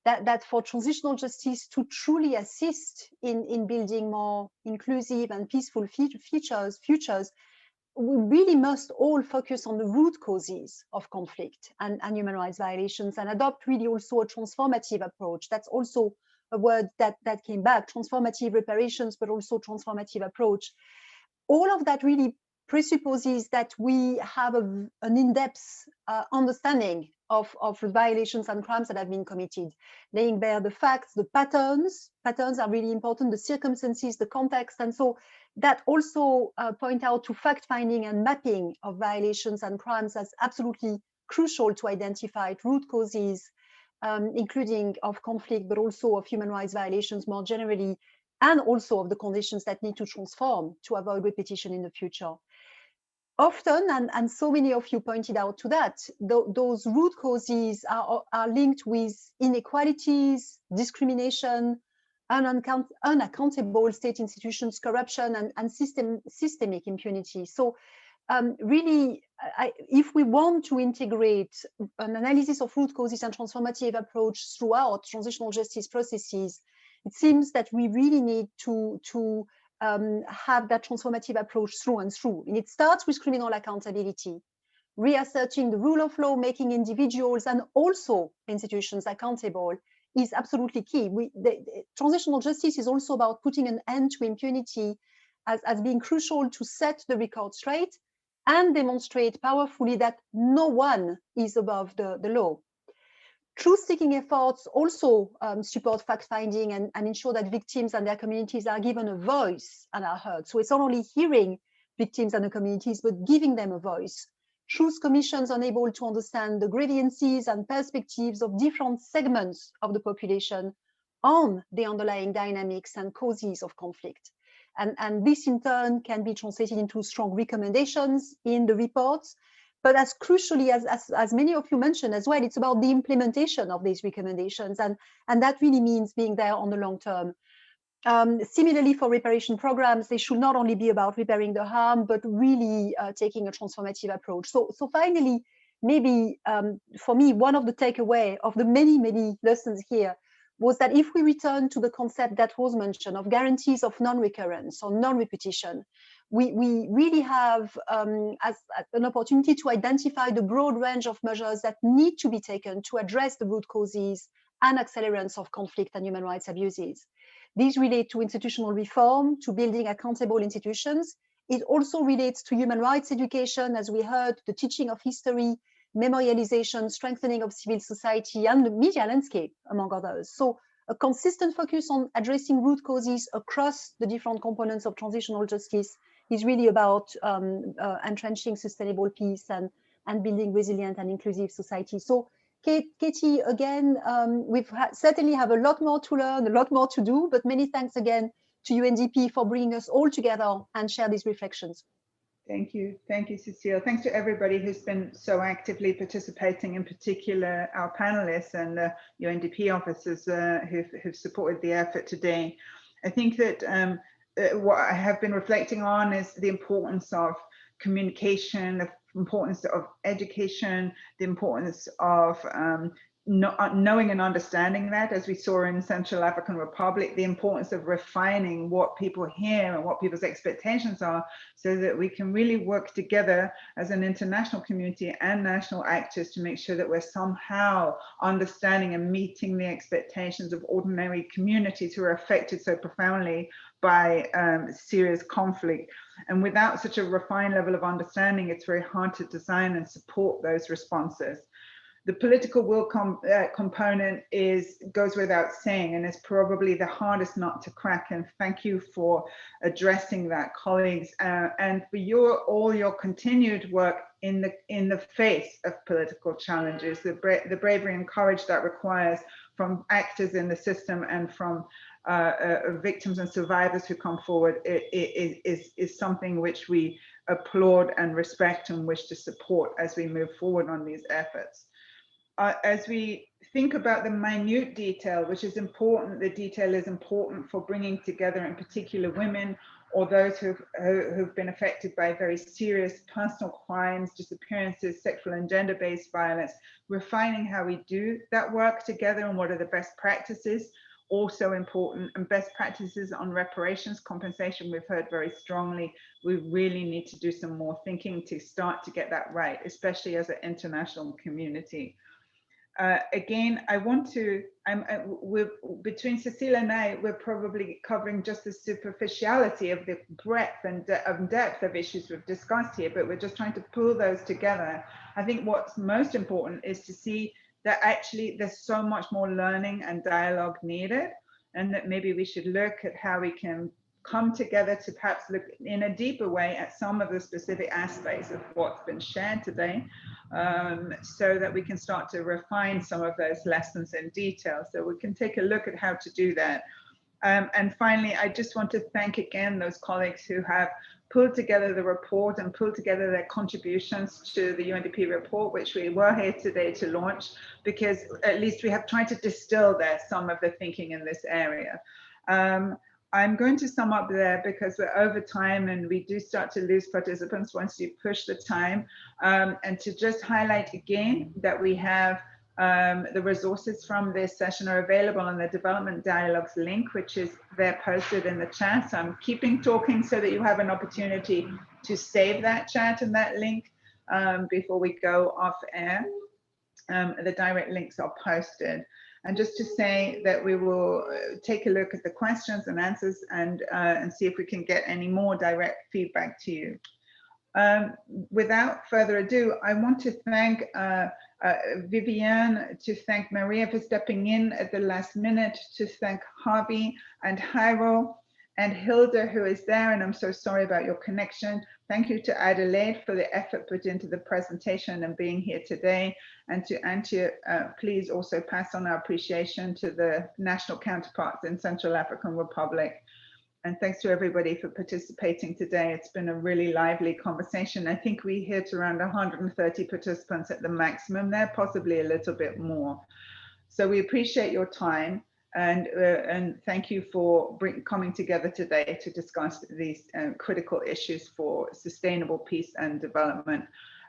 that for transitional justice to truly assist in building more inclusive and peaceful futures, we really must all focus on the root causes of conflict and human rights violations, and adopt really also a transformative approach. That's also a word that came back, transformative reparations, but also transformative approach. All of that really presupposes that we have an in-depth understanding of violations and crimes that have been committed, laying bare the facts, the patterns. Patterns are really important, the circumstances, the context, and so that also point out to fact-finding and mapping of violations and crimes as absolutely crucial to identify root causes, including of conflict, but also of human rights violations more generally, and also of the conditions that need to transform to avoid repetition in the future. Often, and so many of you pointed out to that, those root causes are linked with inequalities, discrimination, unaccountable state institutions, corruption, and systemic impunity. So really, if we want to integrate an analysis of root causes and transformative approach throughout transitional justice processes, it seems that we really need to have that transformative approach through and through. And it starts with criminal accountability, reasserting the rule of law, making individuals and also institutions accountable is absolutely key. Transitional justice is also about putting an end to impunity as being crucial to set the record straight and demonstrate powerfully that no one is above the law. Truth-seeking efforts also support fact-finding and ensure that victims and their communities are given a voice and are heard. So it's not only hearing victims and the communities, but giving them a voice. Truth commissions are able to understand the grievances and perspectives of different segments of the population on the underlying dynamics and causes of conflict. And this in turn can be translated into strong recommendations in the reports. But as crucially as many of you mentioned as well, it's about the implementation of these recommendations. And that really means being there on the long term. Similarly, for reparation programs, they should not only be about repairing the harm, but really taking a transformative approach. So finally, maybe for me, one of the takeaway of the many lessons here was that if we return to the concept that was mentioned of guarantees of non-recurrence or non-repetition, we really have as an opportunity to identify the broad range of measures that need to be taken to address the root causes and accelerants of conflict and human rights abuses. These relate to institutional reform, to building accountable institutions. It also relates to human rights education, as we heard, the teaching of history, memorialization, strengthening of civil society, and the media landscape, among others. So a consistent focus on addressing root causes across the different components of transitional justice is really about entrenching sustainable peace and building resilient and inclusive society. So Katie, again, we've certainly have a lot more to learn, a lot more to do, but many thanks again to UNDP for bringing us all together and share these reflections. Thank you, Cecile. Thanks to everybody who's been so actively participating, in particular our panelists and UNDP officers who've supported the effort today. I think that what I have been reflecting on is the importance of communication, the importance of education, the importance of knowing and understanding that, as we saw in Central African Republic, the importance of refining what people hear and what people's expectations are, so that we can really work together as an international community and national actors to make sure that we're somehow understanding and meeting the expectations of ordinary communities who are affected so profoundly by serious conflict. And without such a refined level of understanding, it's very hard to design and support those responses. The political will component goes without saying, and is probably the hardest nut to crack. And thank you for addressing that, colleagues, and for all your continued work in the face of political challenges. The bravery and courage that requires from actors in the system and from victims and survivors who come forward is something which we applaud and respect and wish to support as we move forward on these efforts. As we think about the minute detail, which is important, the detail is important for bringing together in particular women or those who've been affected by very serious personal crimes, disappearances, sexual and gender-based violence, refining how we do that work together and what are the best practices, also important, and best practices on reparations, compensation, we've heard very strongly. We really need to do some more thinking to start to get that right, especially as an international community. Again, I want to, between Cecile and I, we're probably covering just the superficiality of the breadth and depth of issues we've discussed here, but we're just trying to pull those together. I think what's most important is to see that actually there's so much more learning and dialogue needed, and that maybe we should look at how we can come together to perhaps look in a deeper way at some of the specific aspects of what's been shared today, so that we can start to refine some of those lessons in detail. So we can take a look at how to do that. And finally, I just want to thank again those colleagues who have pulled together the report and pulled together their contributions to the UNDP report, which we were here today to launch, because at least we have tried to distill there some of the thinking in this area. I'm going to sum up there because we're over time and we do start to lose participants once you push the time. And to just highlight again that we have the resources from this session are available on the Development Dialogues link, which is there posted in the chat. So I'm keeping talking so that you have an opportunity to save that chat and that link before we go off air. The direct links are posted. And just to say that we will take a look at the questions and answers and see if we can get any more direct feedback to you. Without further ado, I want to thank Viviane, to thank Maria for stepping in at the last minute, to thank Harvey and Jairo and Hilda, who is there, and I'm so sorry about your connection. Thank you to Adelaide for the effort put into the presentation and being here today. And to Antje, please also pass on our appreciation to the national counterparts in Central African Republic. And thanks to everybody for participating today. It's been a really lively conversation. I think we hit around 130 participants at the maximum there, possibly a little bit more. So we appreciate your time, and thank you for coming together today to discuss these critical issues for sustainable peace and development.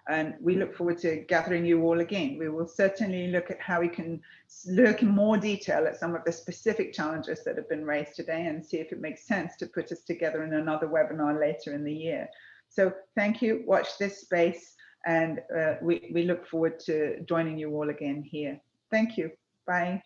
And we look forward to gathering you all again. We will certainly look at how we can look in more detail at some of the specific challenges that have been raised today and see if it makes sense to put us together in another webinar later in the year. So thank you, watch this space, and we look forward to joining you all again here. Thank you, bye.